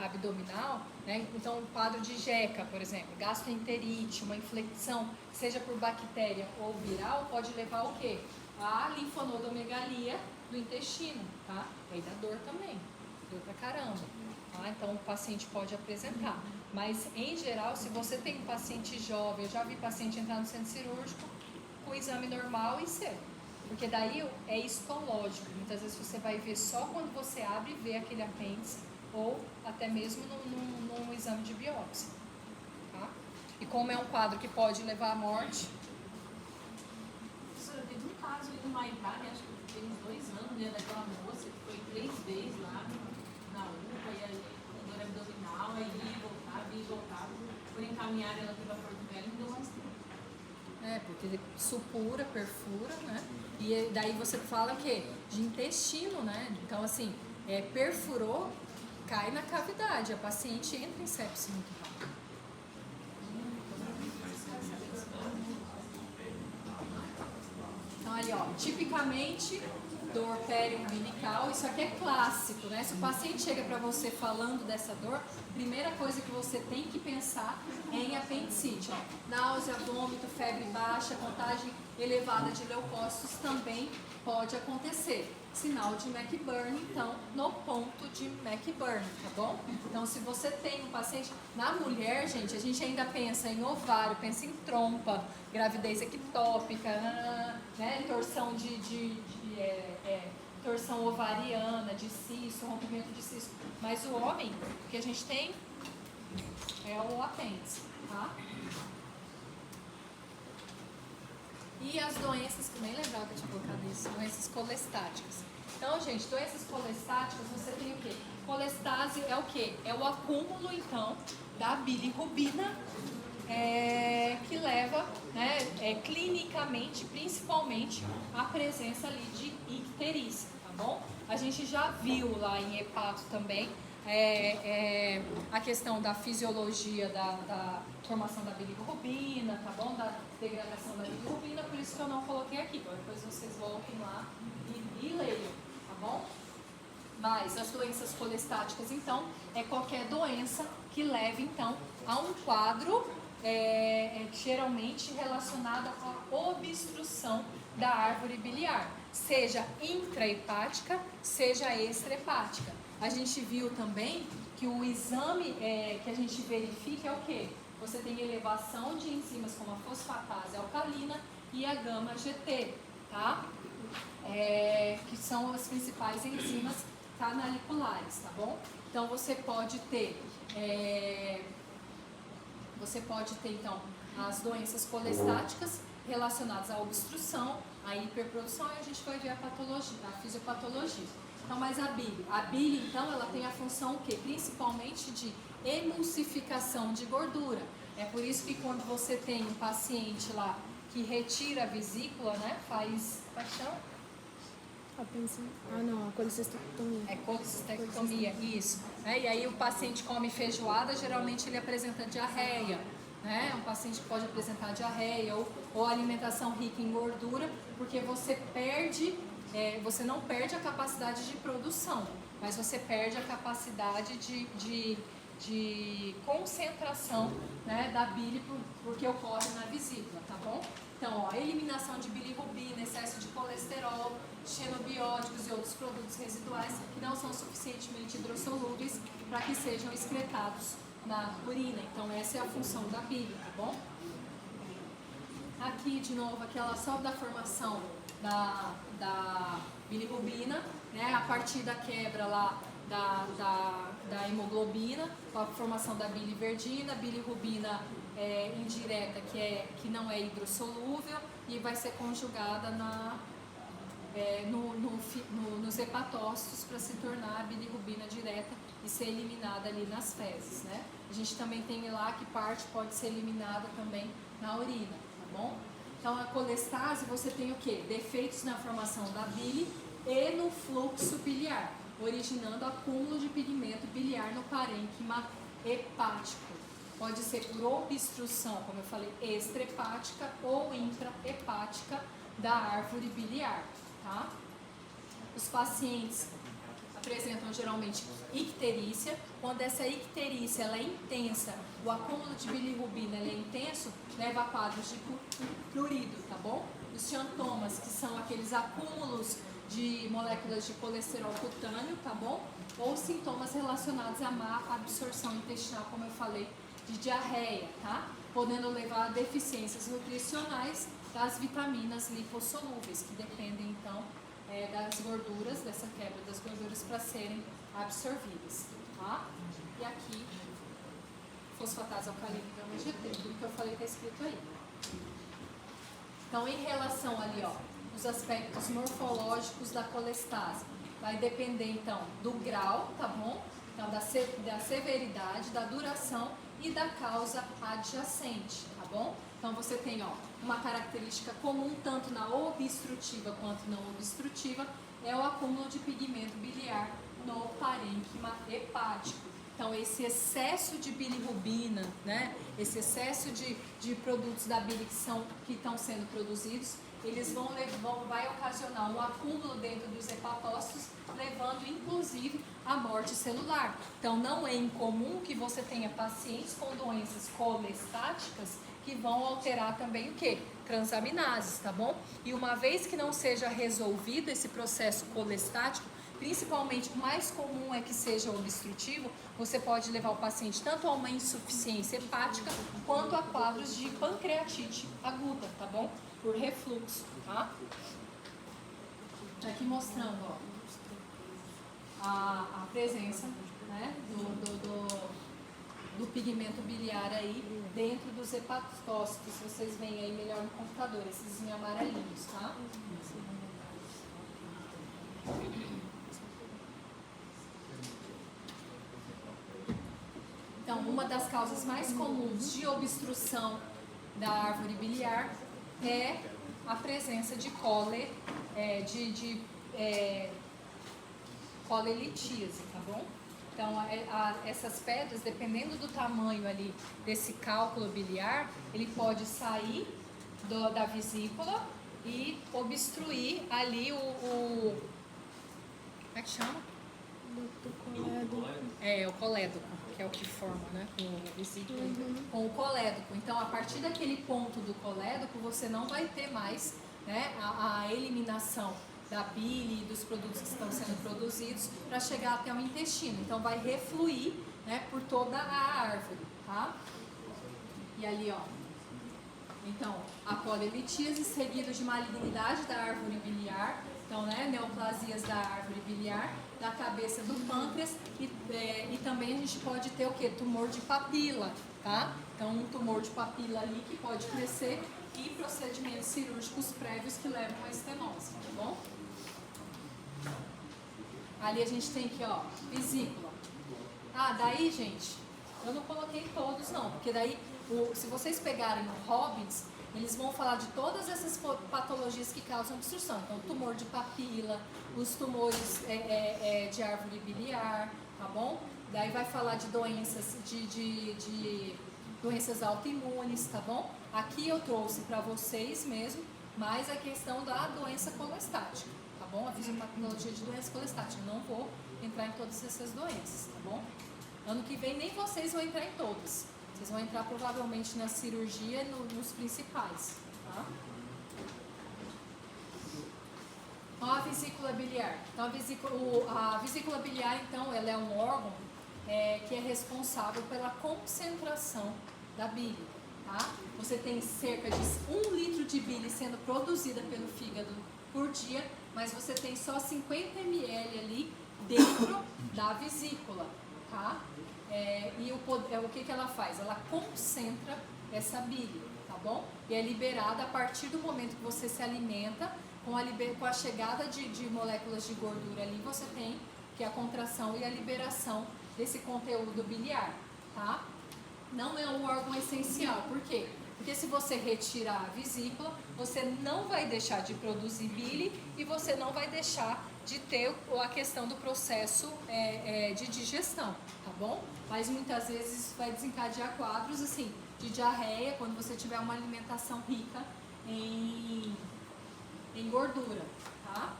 abdominal, né? Então um quadro de jeca, por exemplo, gastroenterite, uma infecção, seja por bactéria ou viral, pode levar o quê? A linfonodomegalia do intestino, tá? E aí dá dor também, dor pra caramba, tá? Então o paciente pode apresentar. Mas em geral, se você tem um paciente jovem, eu já vi paciente entrar no centro cirúrgico com exame normal e ser. Porque daí é histológico, muitas vezes você vai ver só quando você abre e vê aquele apêndice, ou até mesmo num exame de biópsia, tá? E como é um quadro que pode levar à morte... Professora, teve um caso aí no Maitá, né, acho que tem uns 2 anos, né, daquela moça que foi 3 vezes lá na UPA, e aí dor abdominal, aí ia e voltava, por encaminhar ela para Porto Velho, não deu mais tempo. Porque ele supura, perfura, né? E daí você fala o quê? De intestino, né? Então, assim, perfurou, cai na cavidade, a paciente entra em sepse muito rápido. Então, ali, ó, tipicamente, dor periumbilical, isso aqui é clássico, né? Se o paciente chega para você falando dessa dor, primeira coisa que você tem que pensar é em apendicite, ó. Náusea, vômito, febre baixa, contagem elevada de leucócitos também pode acontecer. Sinal de McBurn, então, no ponto de McBurn, tá bom? Então, se você tem um paciente... Na mulher, gente, a gente ainda pensa em ovário, pensa em trompa, gravidez ectópica, né? Torção torção ovariana, de cisto, rompimento de cisto. Mas o homem, o que a gente tem é o apêndice, tá? E as doenças, que nem lembrava de colocar nisso, doenças colestáticas. Então, gente, doenças colestáticas, você tem o quê? Colestase é o quê? É o acúmulo, então, da bilirrubina, que leva, né, clinicamente, principalmente, a presença ali de icterícia, tá bom? A gente já viu lá em hepato também, a questão da fisiologia da formação da bilirrubina, tá bom? Da degradação da bilirrubina, por isso que eu não coloquei aqui. Então, depois vocês voltem lá e leiam, tá bom? Mas as doenças colestáticas, então, é qualquer doença que leve, então, a um quadro geralmente relacionado com a obstrução da árvore biliar, seja intrahepática, seja extrahepática. A gente viu também que o exame que a gente verifica é o quê? Você tem elevação de enzimas como a fosfatase alcalina e a gama-GT, tá? Que são as principais enzimas canaliculares, tá bom? Então você pode ter então as doenças colestáticas relacionadas à obstrução, à hiperprodução, e a gente vai ver a patologia, a fisiopatologia. Então, mas a bile, então, ela tem a função o quê? Principalmente de emulsificação de gordura. É por isso que quando você tem um paciente lá que retira a vesícula, né, faz paixão? A colecistectomia. É colecistectomia, isso. E aí o paciente come feijoada, geralmente ele apresenta diarreia, né? Um paciente pode apresentar diarreia ou alimentação rica em gordura, porque você perde, você não perde a capacidade de produção, mas você perde a capacidade de concentração, né, da bile porque ocorre na vesícula, tá bom? Então, ó, eliminação de bilirrubina, excesso de colesterol, xenobióticos e outros produtos residuais que não são suficientemente hidrossolúveis para que sejam excretados na urina. Então, essa é a função da bile, tá bom? Aqui, de novo, aquela só da formação da bilirrubina, né, a partir da quebra lá da hemoglobina, com a formação da biliverdina, bilirrubina indireta, que não é hidrossolúvel, e vai ser conjugada nos hepatócitos para se tornar a bilirrubina direta e ser eliminada ali nas fezes, né? A gente também tem lá que parte pode ser eliminada também na urina, tá bom? Então a colestase você tem o quê? Defeitos na formação da bile e no fluxo biliar, originando acúmulo de pigmento biliar no parênquima hepático. Pode ser por obstrução, como eu falei, extrahepática ou intrahepática da árvore biliar, tá? Os pacientes apresentam geralmente icterícia. Quando essa icterícia ela é intensa, o acúmulo de bilirrubina ele é intenso, leva a quadros de prurido, tá bom? Os sintomas, que são aqueles acúmulos de moléculas de colesterol cutâneo, tá bom? Ou sintomas relacionados à má absorção intestinal, como eu falei, de diarreia, tá? Podendo levar a deficiências nutricionais das vitaminas lipossolúveis, que dependem então das gorduras, dessa quebra das gorduras para serem absorvidas, tá? E aqui, fosfatase alcalina e gama GT, tudo que eu falei está escrito aí. Então, em relação ali, ó, os aspectos morfológicos da colestase, vai depender então do grau, tá bom? Então, da severidade, da duração e da causa adjacente, tá bom? Então você tem, ó, uma característica comum tanto na obstrutiva quanto não obstrutiva, é o acúmulo de pigmento biliar no parênquima hepático. Então esse excesso de bilirrubina, né, esse excesso de produtos da bile que estão sendo produzidos, eles vai ocasionar um acúmulo dentro dos hepatócitos, levando inclusive à morte celular. Então não é incomum que você tenha pacientes com doenças colestáticas que vão alterar também o quê? Transaminases, tá bom? E uma vez que não seja resolvido esse processo colestático, principalmente o mais comum é que seja obstrutivo, você pode levar o paciente tanto a uma insuficiência hepática quanto a quadros de pancreatite aguda, tá bom? Por refluxo, tá? Aqui mostrando, ó, a presença, né, do pigmento biliar aí dentro dos hepatócitos. Vocês veem aí melhor no computador, esses em amarelinhos, tá? Então, uma das causas mais comuns de obstrução da árvore biliar é a presença de colelitíase, tá bom? Então, essas pedras, dependendo do tamanho ali desse cálculo biliar, ele pode sair da vesícula e obstruir ali como é que chama? O colédoco, que é o que forma, né? Com o colédoco. Então, a partir daquele ponto do colédoco, você não vai ter mais, né, a eliminação da bile e dos produtos que estão sendo produzidos para chegar até o intestino. Então vai refluir, né, por toda a árvore, tá? E ali, ó. Então, a colelitíase seguido de malignidade da árvore biliar, então, né, neoplasias da árvore biliar, da cabeça do pâncreas e também a gente pode ter o que? Tumor de papila, tá? Então, um tumor de papila ali que pode crescer e procedimentos cirúrgicos prévios que levam à estenose, tá bom? Ali a gente tem aqui, ó, vesícula. Daí, gente, eu não coloquei todos não, porque daí, se vocês pegarem o Robbins, eles vão falar de todas essas patologias que causam obstrução. Então, tumor de papila, os tumores de árvore biliar, tá bom? Daí vai falar de doenças, de doenças autoimunes, tá bom? Aqui eu trouxe para vocês mesmo mais a questão da doença colestática, tá bom? A fisiopatologia de doença colestática. Eu não vou entrar em todas essas doenças, tá bom? Ano que vem nem vocês vão entrar em todas. Vocês vão entrar provavelmente na cirurgia nos principais, tá? Então, a vesícula biliar. Então, a vesícula biliar, então, ela é um órgão que é responsável pela concentração da bile, tá? Você tem cerca de 1 litro de bile sendo produzida pelo fígado por dia, mas você tem só 50 ml ali dentro da vesícula, tá? E o que ela faz? Ela concentra essa bile, tá bom? E é liberada a partir do momento que você se alimenta, com a chegada de moléculas de gordura ali, você tem que a contração e a liberação desse conteúdo biliar, tá? Não é um órgão essencial, por quê? Porque se você retirar a vesícula, você não vai deixar de produzir bile e você não vai deixar de ter a questão do processo de digestão, tá bom? Mas muitas vezes isso vai desencadear quadros assim, de diarreia, quando você tiver uma alimentação rica em gordura, tá?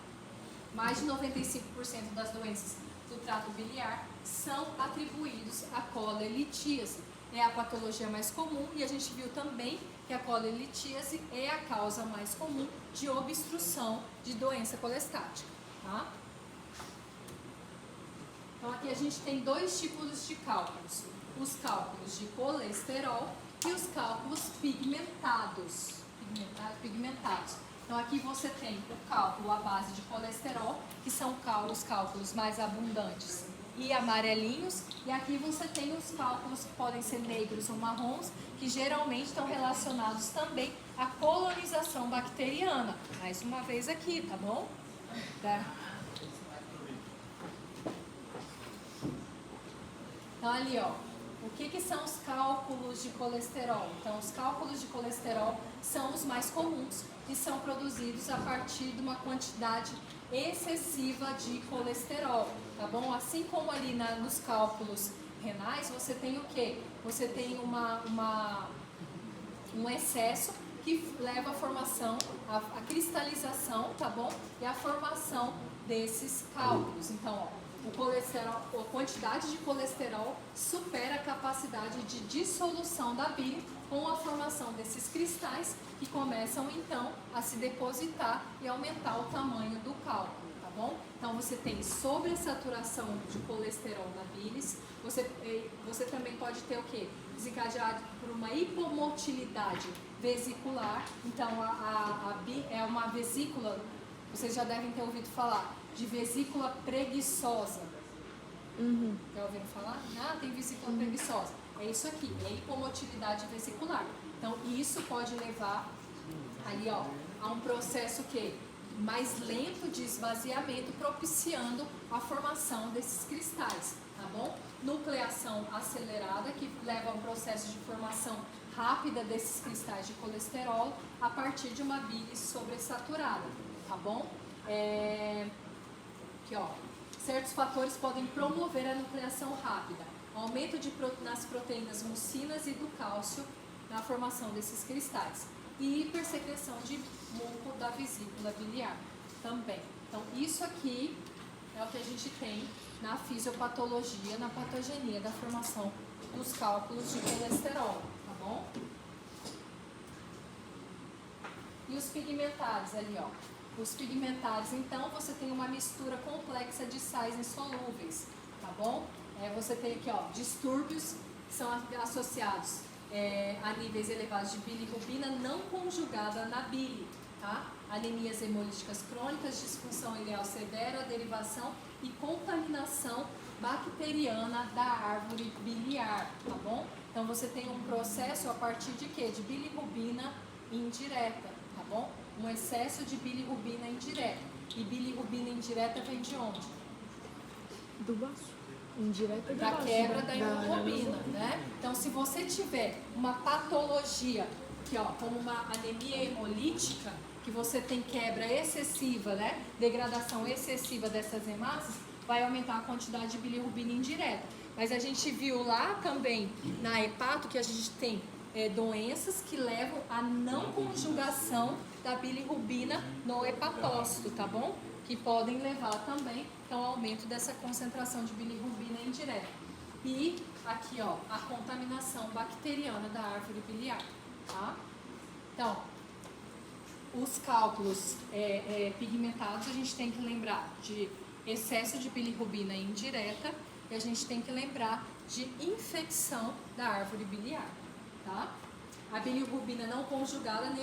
Mais de 95% das doenças do trato biliar são atribuídos à colelitíase. É a patologia mais comum e a gente viu também que a colelitíase é a causa mais comum de obstrução de doença colestática, tá? Então aqui a gente tem dois tipos de cálculos, os cálculos de colesterol e os cálculos pigmentados. Então aqui você tem o cálculo à base de colesterol, que são os cálculos mais abundantes e amarelinhos, e aqui você tem os cálculos que podem ser negros ou marrons, que geralmente estão relacionados também à colonização bacteriana. Mais uma vez aqui, tá bom? Tá. Então ali, ó, o que são os cálculos de colesterol? Então, os cálculos de colesterol são os mais comuns e são produzidos a partir de uma quantidade excessiva de colesterol, tá bom? Assim como ali nos cálculos renais, você tem o quê? Você tem um excesso que leva à formação, a cristalização, tá bom? E a formação desses cálculos. Então, ó, o colesterol, a quantidade de colesterol supera a capacidade de dissolução da bile com a formação desses cristais que começam então a se depositar e aumentar o tamanho do cálculo, tá bom? Então você tem sobressaturação de colesterol na bilis, você também pode ter o quê? Desencadeado por uma hipomotilidade vesicular, então é uma vesícula, vocês já devem ter ouvido falar, de vesícula preguiçosa. Já ouviram falar? Ah, tem vesícula preguiçosa. É isso aqui, é hipomotilidade vesicular. Então, isso pode levar ali, ó, a um processo mais lento de esvaziamento, propiciando a formação desses cristais, tá bom? Nucleação acelerada, que leva a um processo de formação rápida desses cristais de colesterol a partir de uma bile sobresaturada, tá bom? Aqui, ó, certos fatores podem promover a nucleação rápida, aumento nas proteínas mucinas e do cálcio na formação desses cristais e hipersecreção de muco da vesícula biliar também. Então, isso aqui é o que a gente tem na fisiopatologia, na patogenia da formação dos cálculos de colesterol, tá bom? E os pigmentares ali, ó. Os pigmentares, então, você tem uma mistura complexa de sais insolúveis, tá bom? Você tem aqui, ó, distúrbios que são associados a níveis elevados de bilirrubina não conjugada na bile, tá? Anemias hemolíticas crônicas, disfunção ileal severa, derivação e contaminação bacteriana da árvore biliar, tá bom? Então, você tem um processo a partir de quê? De bilirrubina indireta, tá bom? Um excesso de bilirrubina indireta. E bilirrubina indireta vem de onde? Do baço. Indireta do Da baço. quebra da hemoglobina, né? Então, se você tiver uma patologia, que, ó, como uma anemia hemolítica, que você tem quebra excessiva, né? Degradação excessiva dessas hemácias, vai aumentar a quantidade de bilirrubina indireta. Mas a gente viu lá também, na hepato, que a gente tem doenças que levam à não conjugação da bilirrubina no hepatócito, tá bom? Que podem levar também ao aumento dessa concentração de bilirrubina indireta. E aqui, ó, a contaminação bacteriana da árvore biliar, tá? Então, os cálculos pigmentados, a gente tem que lembrar de excesso de bilirrubina indireta e a gente tem que lembrar de infecção da árvore biliar, tá? A bilirrubina não conjugada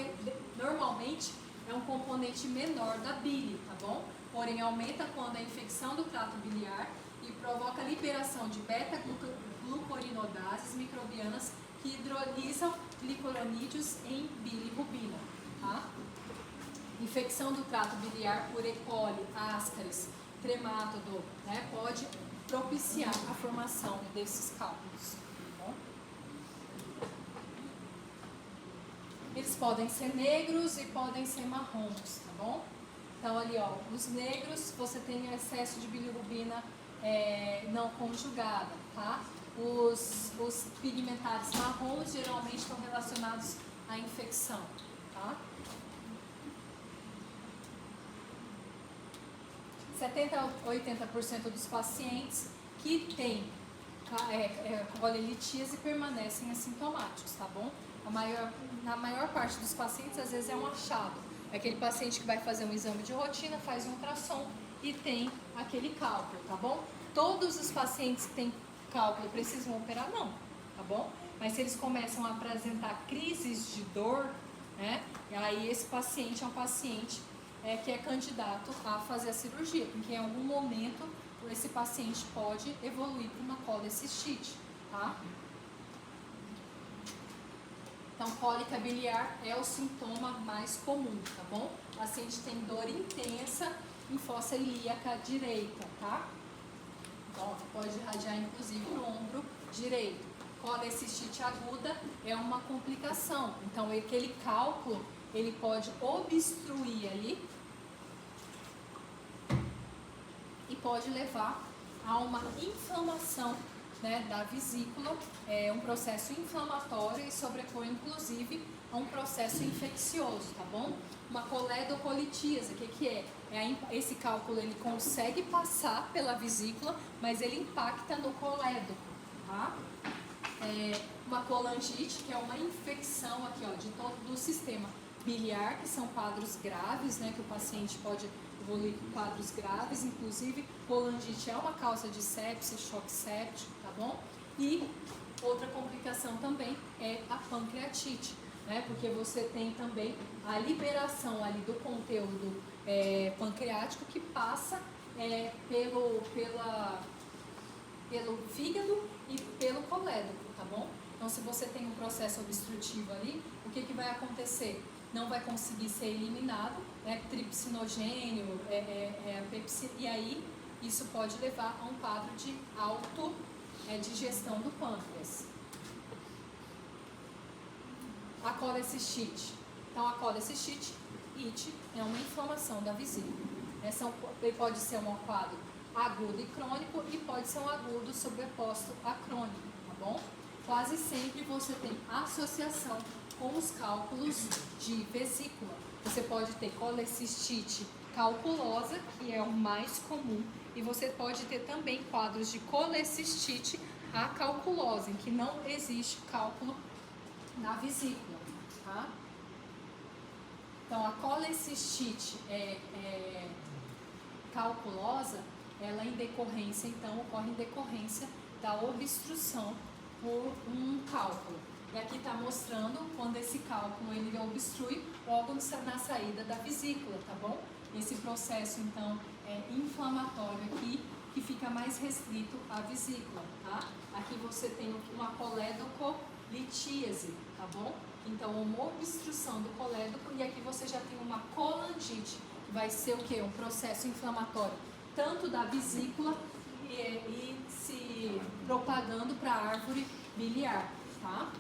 normalmente é um componente menor da bile, tá bom? Porém, aumenta quando a infecção do trato biliar e provoca liberação de beta-glucorinodases microbianas que hidrolisam glicoranídeos em bilirrubina, tá? Infecção do trato biliar por E. coli, Ascaris, tremátodo, né, pode propiciar a formação desses cálculos. Tá bom? Eles podem ser negros e podem ser marrons, tá bom? Então ali, ó, os negros, você tem excesso de bilirrubina não conjugada, tá? Os pigmentares marrons geralmente estão relacionados à infecção, tá? 70 a 80% dos pacientes que têm colelitíase permanecem assintomáticos, tá bom? Na maior parte dos pacientes, às vezes é um achado. É aquele paciente que vai fazer um exame de rotina, faz um ultrassom e tem aquele cálculo, tá bom? Todos os pacientes que têm cálculo precisam operar? Não, tá bom? Mas se eles começam a apresentar crises de dor, né? E aí esse paciente é um paciente que é candidato a fazer a cirurgia, porque em algum momento esse paciente pode evoluir para uma colecistite, tá? Então, cólica biliar é o sintoma mais comum, tá bom? O paciente tem dor intensa em fossa ilíaca direita, tá? Então, pode irradiar inclusive o ombro direito. Colecistite aguda é uma complicação, então aquele cálculo ele pode obstruir ali e pode levar a uma inflamação, né, da vesícula, um processo inflamatório e sobrepõe inclusive a um processo infeccioso, tá bom? Uma coledocolitíase, o que é? Esse cálculo ele consegue passar pela vesícula, mas ele impacta no colédoco, tá? Uma colangite, que é uma infecção aqui, ó, de todo o sistema biliar, que são quadros graves, né, que o paciente pode evoluir com quadros graves, inclusive colangite é uma causa de sepse, choque séptico, tá bom? E outra complicação também é a pancreatite, né, porque você tem também a liberação ali do conteúdo pancreático que passa pelo fígado e pelo colédoco, tá bom? Então, se você tem um processo obstrutivo ali, o que vai acontecer? Não vai conseguir ser eliminado, né? Tripsinogênio, a pepsina, e aí isso pode levar a um quadro de autodigestão do pâncreas. A colecistite. Então, a colecistite é uma inflamação da vesícula. Pode ser um quadro agudo e crônico e pode ser um agudo sobreposto a crônico, tá bom? Quase sempre você tem associação com os cálculos de vesícula. Você pode ter colecistite calculosa, que é o mais comum, e você pode ter também quadros de colecistite acalculosa, em que não existe cálculo na vesícula, tá? Então, a colecistite calculosa, ela ocorre em decorrência da obstrução por um cálculo. E aqui está mostrando quando esse cálculo ele obstrui o órgão na saída da vesícula, tá bom? Esse processo, então, inflamatório aqui, que fica mais restrito à vesícula, tá? Aqui você tem uma coledocolitíase, tá bom? Então, uma obstrução do colédoco, e aqui você já tem uma colangite, que vai ser o quê? Um processo inflamatório, tanto da vesícula e se propagando para a árvore biliar, tá?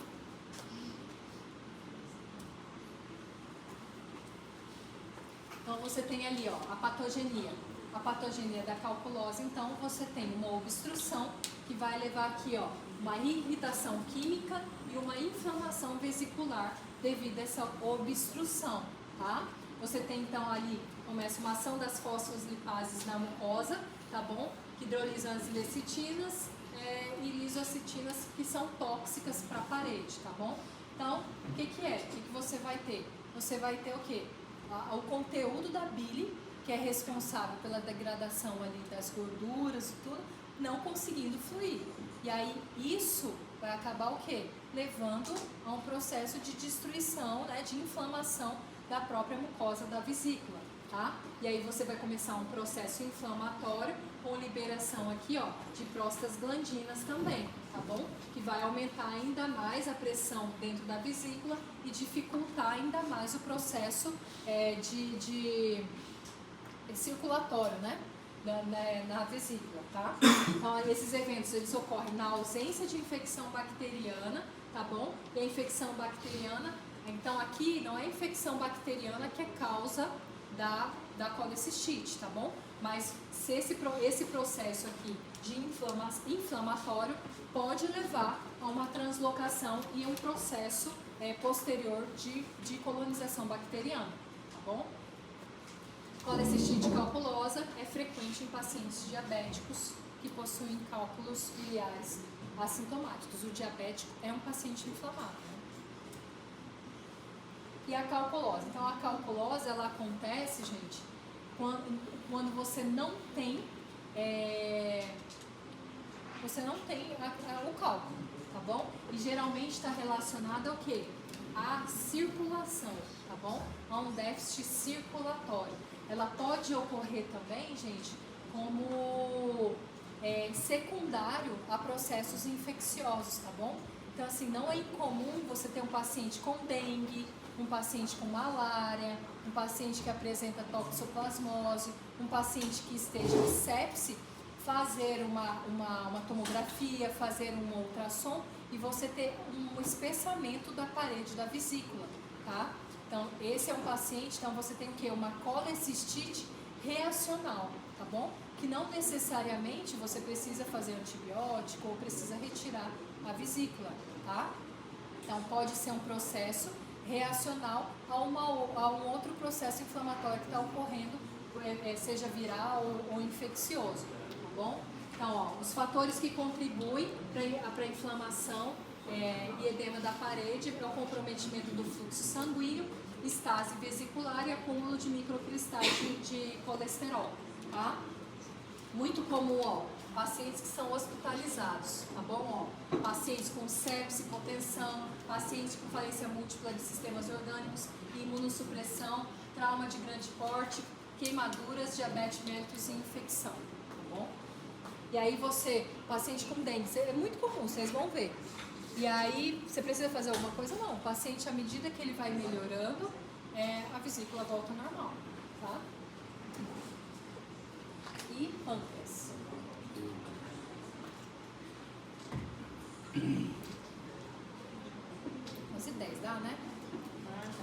Então, você tem ali, ó, a patogenia. A patogenia da calculose, então, você tem uma obstrução que vai levar aqui, ó, uma irritação química e uma inflamação vesicular devido a essa obstrução, tá? Você tem, então, ali, começa uma ação das fosfolipases na mucosa, tá bom? Que hidrolisam as lecitinas e lisocitinas que são tóxicas para a parede, tá bom? Então, o que é? O que você vai ter? Você vai ter o quê? O conteúdo da bile, que é responsável pela degradação ali das gorduras e tudo, não conseguindo fluir. E aí, isso vai acabar o quê? Levando a um processo de destruição, né, de inflamação da própria mucosa da vesícula, tá? E aí você vai começar um processo inflamatório com liberação aqui, ó, de prostaglandinas também, tá bom? Que vai aumentar ainda mais a pressão dentro da vesícula e dificultar ainda mais o processo de circulatório, né? Na vesícula, tá? Então, esses eventos, eles ocorrem na ausência de infecção bacteriana, tá bom? E a infecção bacteriana, então aqui não é a infecção bacteriana que é causa da colecistite, tá bom? Mas se esse processo aqui de inflamatório pode levar a uma translocação e um processo posterior de colonização bacteriana, tá bom? Colecistite calculosa é frequente em pacientes diabéticos que possuem cálculos biliares assintomáticos. O diabético é um paciente inflamado, né? E a calculose. Então, a calculose, ela acontece, gente, quando você não tem o cálculo, tá bom? E geralmente está relacionado ao quê? À circulação, tá bom? A um déficit circulatório. Ela pode ocorrer também, gente, como secundário a processos infecciosos, tá bom? Então, assim, não é incomum você ter um paciente com dengue, um paciente com malária, um paciente que apresenta toxoplasmose, um paciente que esteja em sepse, fazer uma tomografia, fazer um ultrassom e você ter um espessamento da parede da vesícula, tá? Então, esse é um paciente, então você tem o quê? Uma colecistite reacional, tá bom? Que não necessariamente você precisa fazer antibiótico ou precisa retirar a vesícula, tá? Então, pode ser um processo reacional a um outro processo inflamatório que está ocorrendo, seja viral ou infeccioso, tá bom? Então, ó, os fatores que contribuem para a inflamação e edema da parede é o comprometimento do fluxo sanguíneo, estase vesicular e acúmulo de microcristais de colesterol, tá? Muito comum, ó, pacientes que são hospitalizados, tá bom? Ó, pacientes com sepse, hipotensão, pacientes com falência múltipla de sistemas orgânicos, imunossupressão, trauma de grande porte, queimaduras, diabetes mellitus e infecção, tá bom? E aí paciente com dengue, é muito comum, vocês vão ver. E aí, você precisa fazer alguma coisa? Não, o paciente, à medida que ele vai melhorando, a vesícula volta ao normal, tá? E pâncreas. Umas ideias, dá, né?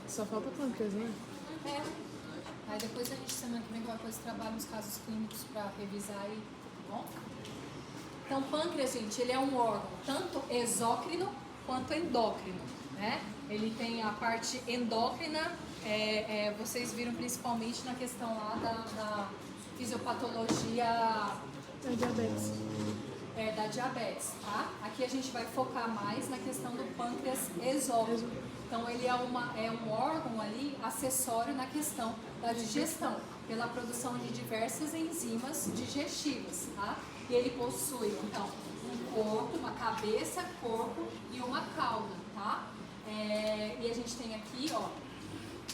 Só falta pâncreas, né? Aí depois a gente, semana que vem, vai fazer trabalho nos casos clínicos para revisar aí, tá bom? Então, pâncreas, gente, ele é um órgão tanto exócrino quanto endócrino, né? Ele tem a parte endócrina, vocês viram principalmente na questão lá da fisiopatologia É diabetes. Da diabetes, tá? Aqui a gente vai focar mais na questão do pâncreas exócrino. Então, ele é um órgão ali acessório na questão da digestão, pela produção de diversas enzimas digestivas, tá? E ele possui, então, um corpo, uma cabeça, corpo e uma cauda, tá? E a gente tem aqui, ó,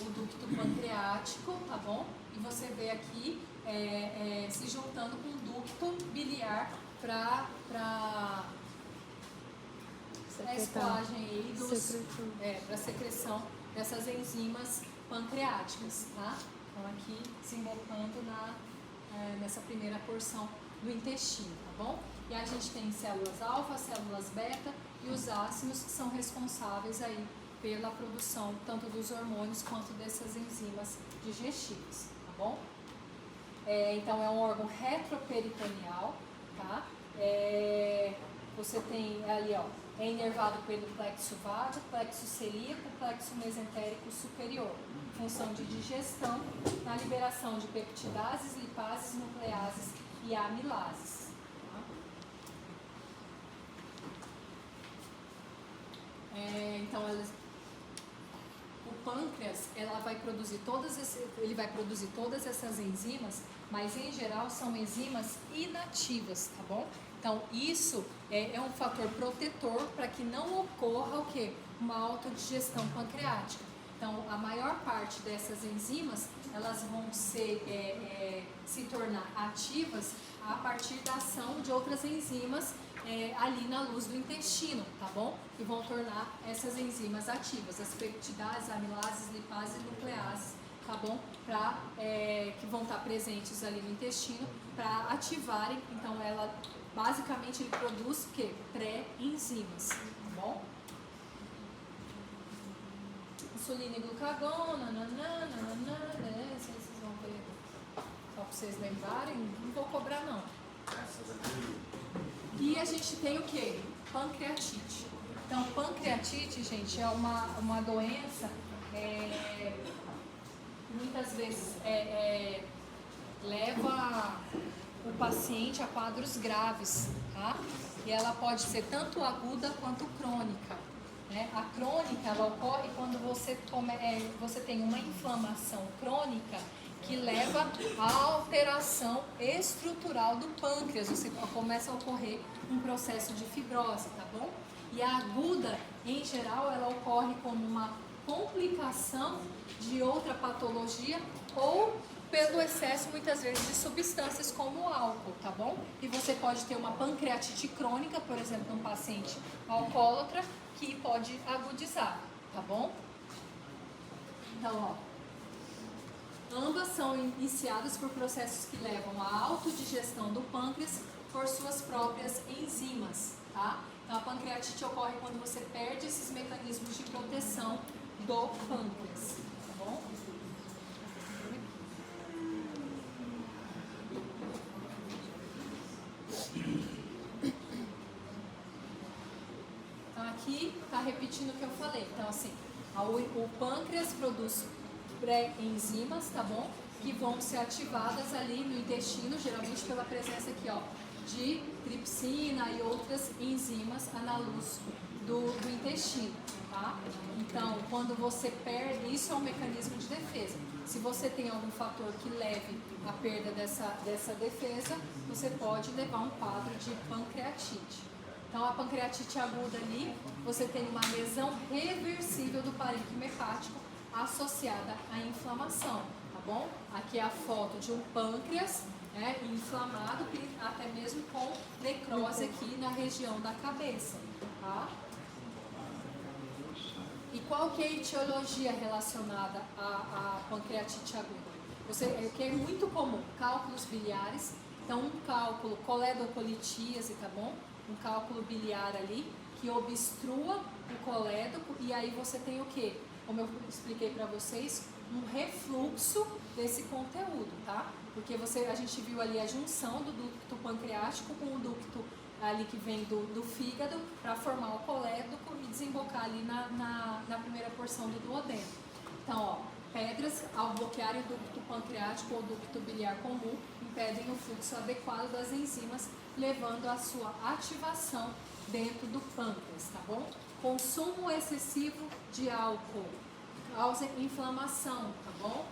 o ducto pancreático, tá bom? E você vê aqui se juntando com o ducto biliar para a escoagem aí para secreção dessas enzimas pancreáticas, tá? Então aqui desembocando nessa primeira porção do intestino, tá bom? E a gente tem células alfa, células beta e os ácidos que são responsáveis aí pela produção tanto dos hormônios quanto dessas enzimas digestivas, tá bom? Então é um órgão retroperitoneal, tá? Você tem ali, ó, é inervado pelo plexo vago, plexo celíaco, plexo mesentérico superior, função de digestão, na liberação de peptidases, lipases, nucleases e amilases. Então, o pâncreas, ele vai produzir todas essas enzimas, mas em geral são enzimas inativas, tá bom? Então, isso é um fator protetor para que não ocorra o quê? Uma autodigestão pancreática. Então, a maior parte dessas enzimas, elas vão se tornar ativas a partir da ação de outras enzimas ali na luz do intestino, tá bom? E vão tornar essas enzimas ativas, as peptidases, amilases, lipases e nucleases, tá bom? Que vão estar presentes ali no intestino para ativarem. Então, basicamente ele produz o quê? Pré-enzimas, tá bom? Insulina e glucagon, né? Vocês vão ver, só para vocês lembrarem, não vou cobrar não. E a gente tem o que? Pancreatite. Então, pancreatite, gente, é uma doença muitas vezes leva o paciente a quadros graves, tá? E ela pode ser tanto aguda quanto crônica. Né? A crônica, ela ocorre quando você tem uma inflamação crônica que leva à alteração estrutural do pâncreas. Você começa a ocorrer um processo de fibrose, tá bom? E a aguda, em geral, ela ocorre como uma complicação de outra patologia ou pelo excesso, muitas vezes, de substâncias como o álcool, tá bom? E você pode ter uma pancreatite crônica, por exemplo, um paciente alcoólatra, que pode agudizar, tá bom? Então, ambas são iniciadas por processos que levam à autodigestão do pâncreas por suas próprias enzimas, tá? Então, a pancreatite ocorre quando você perde esses mecanismos de proteção do pâncreas, tá bom? Então, aqui está repetindo o que eu falei. Então, assim, o pâncreas produz pré-enzimas, tá bom? Que vão ser ativadas ali no intestino, geralmente pela presença aqui, ó, de tripsina e outras enzimas na luz do intestino, tá? Então, quando você perde, isso é um mecanismo de defesa. Se você tem algum fator que leve à perda dessa defesa, você pode levar um quadro de pancreatite. Então, a pancreatite aguda ali, você tem uma lesão reversível do parênquima hepático associada à inflamação, tá bom? Aqui é a foto de um pâncreas, né, inflamado, até mesmo com necrose aqui na região da cabeça, tá? E qual que é a etiologia relacionada à pancreatite aguda? Que é muito comum, cálculos biliares, então um cálculo coledocolitíase, tá bom? Um cálculo biliar ali que obstrua o colédoco e aí você tem o quê? Como eu expliquei para vocês, um refluxo desse conteúdo, tá? Porque a gente viu ali a junção do ducto pancreático com o ducto ali que vem do fígado para formar o colédoco e desembocar ali na primeira porção do duodeno. Então, ó, pedras ao bloquearem o ducto pancreático ou ducto biliar comum impedem o fluxo adequado das enzimas, levando à sua ativação dentro do pâncreas, tá bom? Consumo excessivo de álcool causa inflamação, tá bom?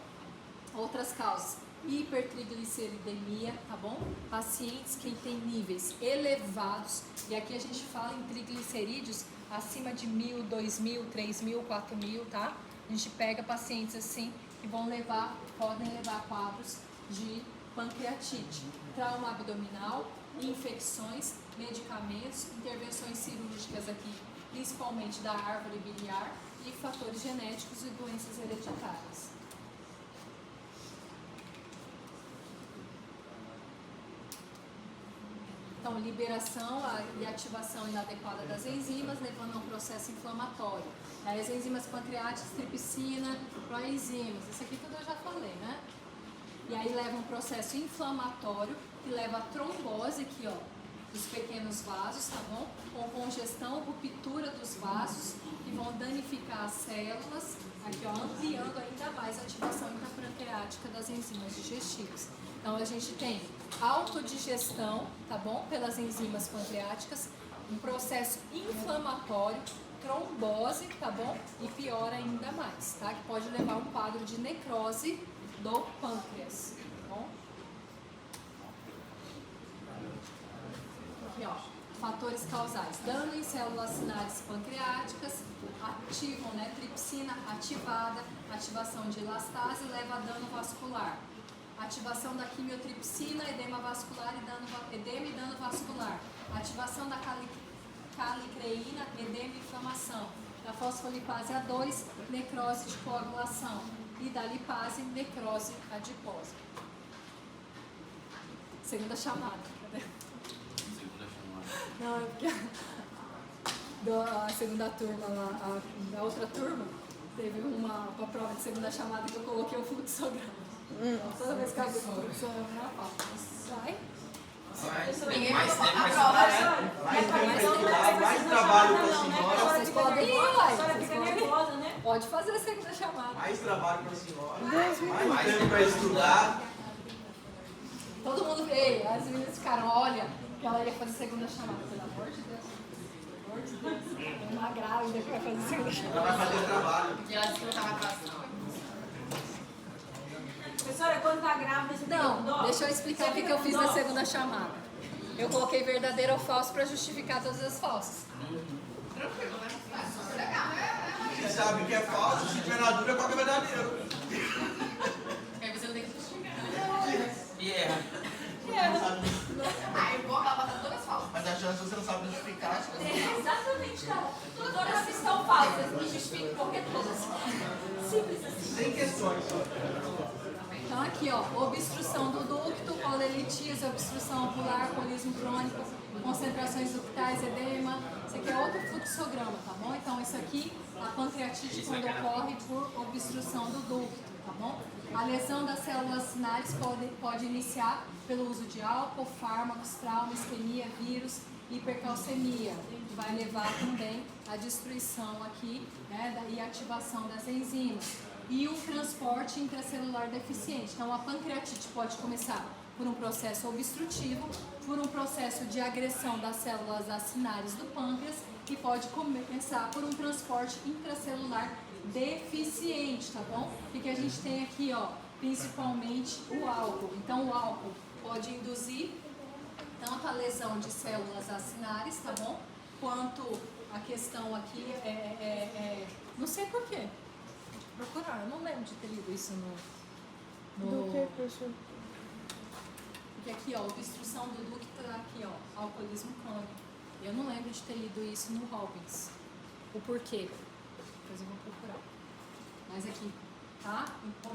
Outras causas: hipertrigliceridemia, tá bom? Pacientes que têm níveis elevados, e aqui a gente fala em triglicerídeos acima de 1.000, 2.000, 3.000, 4.000, tá? A gente pega pacientes assim que podem levar a quadros de pancreatite, trauma abdominal, infecções, medicamentos, intervenções cirúrgicas aqui, principalmente da árvore biliar, e fatores genéticos e doenças hereditárias. Então, liberação e ativação inadequada das enzimas, levando a um processo inflamatório. As enzimas pancreáticas, tripsina, proenzimas, isso aqui tudo eu já falei, né? E aí leva um processo inflamatório que leva a trombose aqui, ó, dos pequenos vasos, tá bom? Com congestão, ruptura dos vasos, que vão danificar as células, aqui, ó, ampliando ainda mais a ativação intrapancreática das enzimas digestivas. Então, a gente tem autodigestão, tá bom? Pelas enzimas pancreáticas, um processo inflamatório, trombose, tá bom? E pior ainda mais, tá? Que pode levar a um quadro de necrose do pâncreas, tá bom? Aqui, ó. Fatores causais. Dano em células sinares pancreáticas, ativam, né? Tripsina ativada, ativação de elastase leva a dano vascular. Ativação da quimiotripsina, edema vascular edema e dano vascular. Ativação da calicreína, edema e inflamação. Da fosfolipase A2, necrose de coagulação. E da lipase, necrose adiposa. Segunda chamada. Segunda chamada. Não, é porque a segunda turma lá, a outra turma, teve uma prova de segunda chamada que eu coloquei o fluxograma. Toda vez que eu abro o fluxograma, eu falo, sai. Ninguém mais tempo pra estudar, né? Mais trabalho para a senhora. Vocês podem ir, A senhora uai. fica nervosa, né? Pode fazer a segunda chamada. Mais trabalho para a senhora. Mais tempo para estudar. Todo mundo veio, as meninas ficaram, olha, que ela ia fazer segunda chamada. Pelo amor de Deus. Pelo amor de Deus. É uma grávida que vai fazer segunda chamada. Ela vai fazer trabalho. E ela disse que eu tava atrasada. Professora, quando tá grávida, você tem Não, dó? deixa eu explicar o que eu fiz na segunda chamada. Eu coloquei verdadeiro ou falso para justificar todas as falsas. Tranquilo, né? Legal, né? Você sabe que é falso, se tiver na dúvida, qual que é verdadeiro? Aí você não tem que justificar. E erra. Aí o bom é que ela bota todas falsas. Mas a chance você não sabe justificar. Exatamente, cara. Todas estão falsas. Me justifique porque todas. Simples assim. Sem questões. Então aqui, ó, obstrução do ducto, colelitíase, obstrução ocular, alcoolismo crônico, concentrações ductais, edema. Isso aqui é outro fluxograma, tá bom? Então isso aqui, a pancreatite quando ocorre por obstrução do ducto, tá bom? A lesão das células sinares pode iniciar pelo uso de álcool, fármacos, trauma, isquemia, vírus, hipercalcemia. Vai levar também à destruição aqui, né, e ativação das enzimas. E um transporte intracelular deficiente. Então, a pancreatite pode começar por um processo obstrutivo, por um processo de agressão das células acinares do pâncreas e pode começar por um transporte intracelular deficiente, tá bom? O que a gente tem aqui, ó, principalmente o álcool. Então, o álcool pode induzir tanto a lesão de células acinares, tá bom? Quanto a questão aqui não sei porquê. Procurar, eu não lembro de ter lido isso no Do que, professor? porque aqui, ó, obstrução do ducto, aqui, ó, alcoolismo crônico. Eu não lembro de ter lido isso no Robbins. O porquê? Depois eu vou procurar. Mas aqui, tá?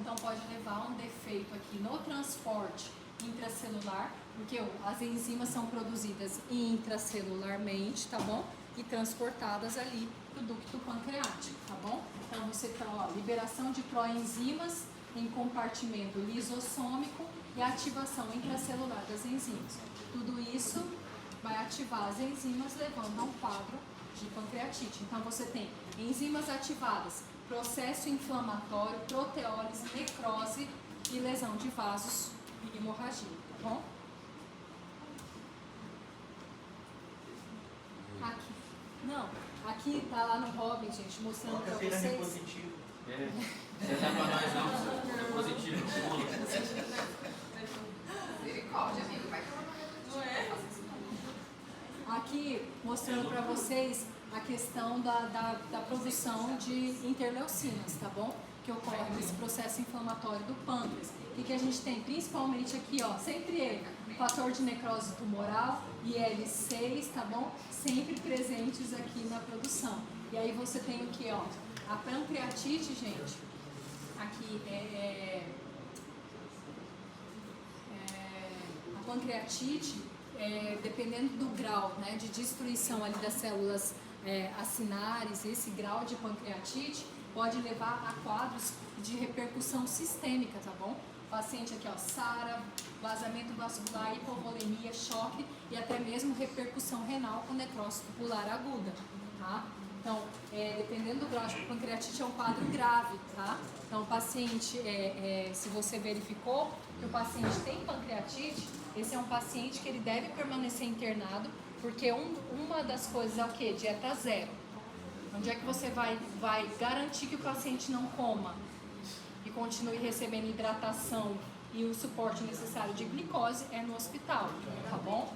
Então pode levar a um defeito aqui no transporte intracelular, porque as enzimas são produzidas intracelularmente, tá bom? E transportadas ali pro ducto pancreático, tá bom? Então você tem, ó, liberação de proenzimas em compartimento lisossômico e ativação intracelular das enzimas. Tudo isso vai ativar as enzimas, levando a um quadro de pancreatite. Então você tem enzimas ativadas, processo inflamatório, proteólise, necrose e lesão de vasos e hemorragia, tá bom? Aqui, não, aqui tá lá no Robin, gente, mostrando pra Quarta-feira é vocês. positivo. É. Você tá pra nós não, senhor. É positivo. Misericórdia, amigo. Vai que não é? Aqui mostrando para vocês a questão da produção de interleucinas, tá bom? Que ocorre nesse processo inflamatório do pâncreas. O que a gente tem? Principalmente aqui, ó, sempre ele, fator de necrose tumoral, IL-6, tá bom? Sempre presentes aqui na produção. E aí você tem o que, ó? A pancreatite, gente, aqui a pancreatite, dependendo do grau, né, de destruição ali das células acinares, esse grau de pancreatite pode levar a quadros de repercussão sistêmica, tá bom? O paciente aqui, ó, SARA, vazamento vascular, hipovolemia, choque e até mesmo repercussão renal com necrose tubular aguda, tá? Então, dependendo do grau de pancreatite, é um quadro grave, tá? Então, o paciente, se você verificou que o paciente tem pancreatite, esse é um paciente que ele deve permanecer internado, porque uma das coisas é o quê? Dieta zero. Onde é que você vai garantir que o paciente não coma e continue recebendo hidratação e o suporte necessário de glicose? É no hospital, tá bom?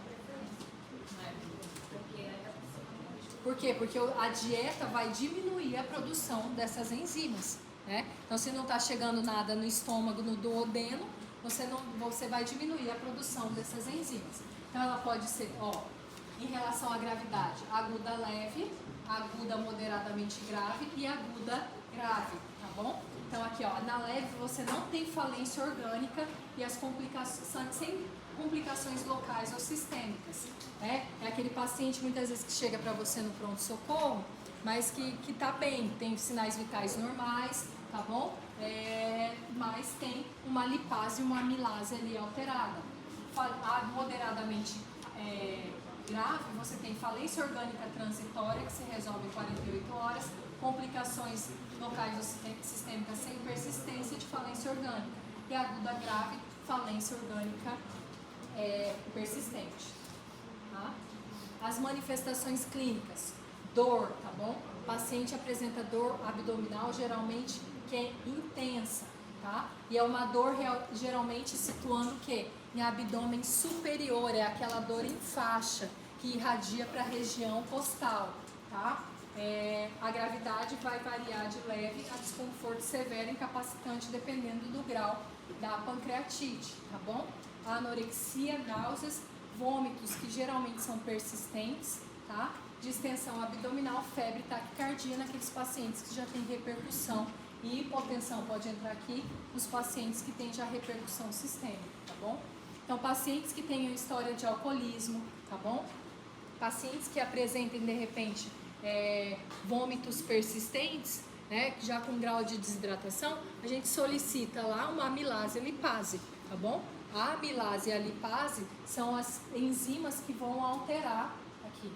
Por quê? Porque a dieta vai diminuir a produção dessas enzimas, né? Então, se não está chegando nada no estômago, no duodeno, você vai diminuir a produção dessas enzimas. Então, ela pode ser, em relação à gravidade, aguda leve, aguda moderadamente grave e aguda grave, tá bom? Então, aqui, na leve você não tem falência orgânica e as complicações são sem complicações locais ou sistêmicas, né? É aquele paciente muitas vezes que chega para você no pronto-socorro, mas que tá bem, tem sinais vitais normais, tá bom? Mas tem uma lipase e uma amilase ali alterada. Moderadamente grave, você tem falência orgânica transitória, que se resolve em 48 horas, complicações locais ou sistêmicas sem persistência de falência orgânica, e aguda grave, falência orgânica persistente. Tá? As manifestações clínicas, dor, tá bom? O paciente apresenta dor abdominal, geralmente que é intensa, tá? E é uma dor geralmente situando o quê? Em abdômen superior, é aquela dor em faixa que irradia para a região costal, tá? A gravidade vai variar de leve a desconforto severo incapacitante dependendo do grau da pancreatite, tá bom? A anorexia, náuseas, vômitos que geralmente são persistentes, tá? Distensão abdominal, febre, taquicardia naqueles pacientes que já têm repercussão, e hipotensão pode entrar aqui nos pacientes que têm já repercussão sistêmica, tá bom? Então, pacientes que tenham história de alcoolismo, tá bom? Pacientes que apresentem, de repente, vômitos persistentes, né, já com grau de desidratação, a gente solicita lá uma amilase e lipase, tá bom? A amilase e a lipase são as enzimas que vão alterar aqui,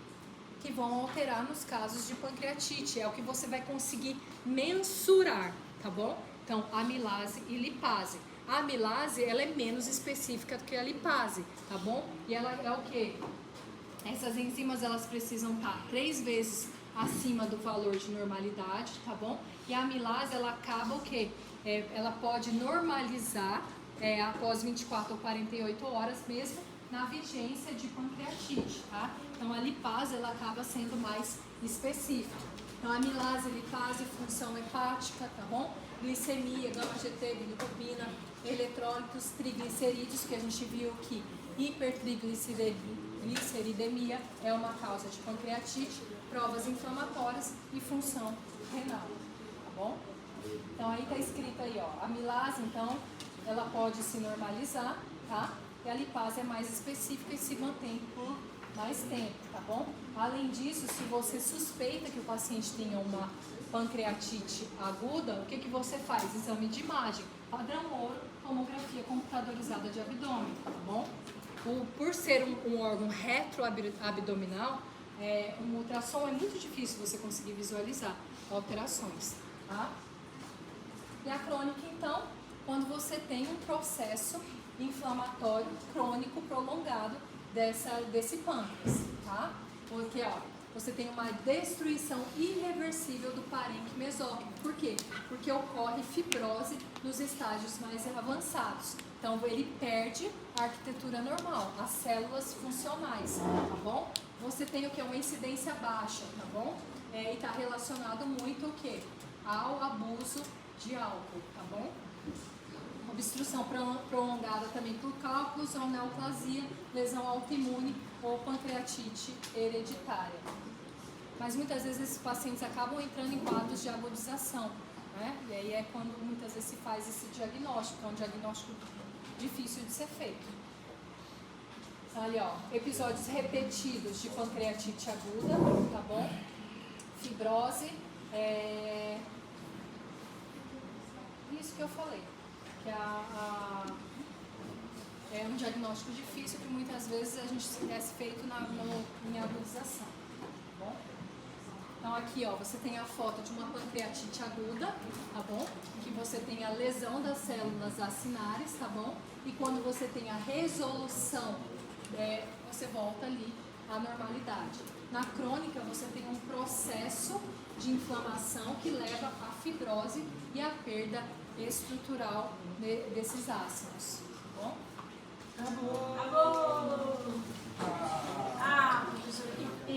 que vão alterar nos casos de pancreatite, é o que você vai conseguir mensurar, tá bom? Então, amilase e lipase. A amilase, ela é menos específica do que a lipase, tá bom? E ela é o quê? Essas enzimas, elas precisam estar 3 vezes acima do valor de normalidade, tá bom? E a amilase, ela acaba o quê? Ela pode normalizar após 24 ou 48 horas mesmo, na vigência de pancreatite, tá? Então, a lipase, ela acaba sendo mais específica. Então, a amilase e lipase, função hepática, tá bom? Glicemia, gama-GT, bilirrubina, eletrólitos, triglicerídeos, que a gente viu que hipertrigliceridemia é uma causa de pancreatite, provas inflamatórias e função renal, tá bom? Então, aí tá escrito aí, a amilase, então, ela pode se normalizar, tá? E a lipase é mais específica e se mantém por mais tempo, tá bom? Além disso, se você suspeita que o paciente tenha uma pancreatite aguda, o que você faz? Exame de imagem, padrão ouro, tomografia computadorizada de abdômen, tá bom? Por ser um órgão retroabdominal, um ultrassom é muito difícil você conseguir visualizar alterações, tá? E a crônica, então, quando você tem um processo inflamatório crônico prolongado desse pâncreas, tá? Porque, você tem uma destruição irreversível do parênquima mesóquimo. Por quê? Porque ocorre fibrose nos estágios mais avançados. Então, ele perde a arquitetura normal, as células funcionais, tá bom? Você tem o quê? Uma incidência baixa, tá bom? E está relacionado muito o quê? Ao abuso de álcool, tá bom? Obstrução prolongada também por cálculos, ou neoplasia, lesão autoimune ou pancreatite hereditária. Mas muitas vezes esses pacientes acabam entrando em quadros de agudização, né? E aí é quando muitas vezes se faz esse diagnóstico, que é um diagnóstico difícil de ser feito. Então, ali, episódios repetidos de pancreatite aguda, tá bom? Fibrose, isso que eu falei. Que é um diagnóstico difícil que muitas vezes a gente esquece feito em agudização, tá bom? Então aqui, você tem a foto de uma pancreatite aguda, tá bom? Que você tem a lesão das células acinares, tá bom? E quando você tem a resolução, você volta ali à normalidade. Na crônica, você tem um processo de inflamação que leva à fibrose e à perda estrutural desses ácidos, tá bom? Acabou!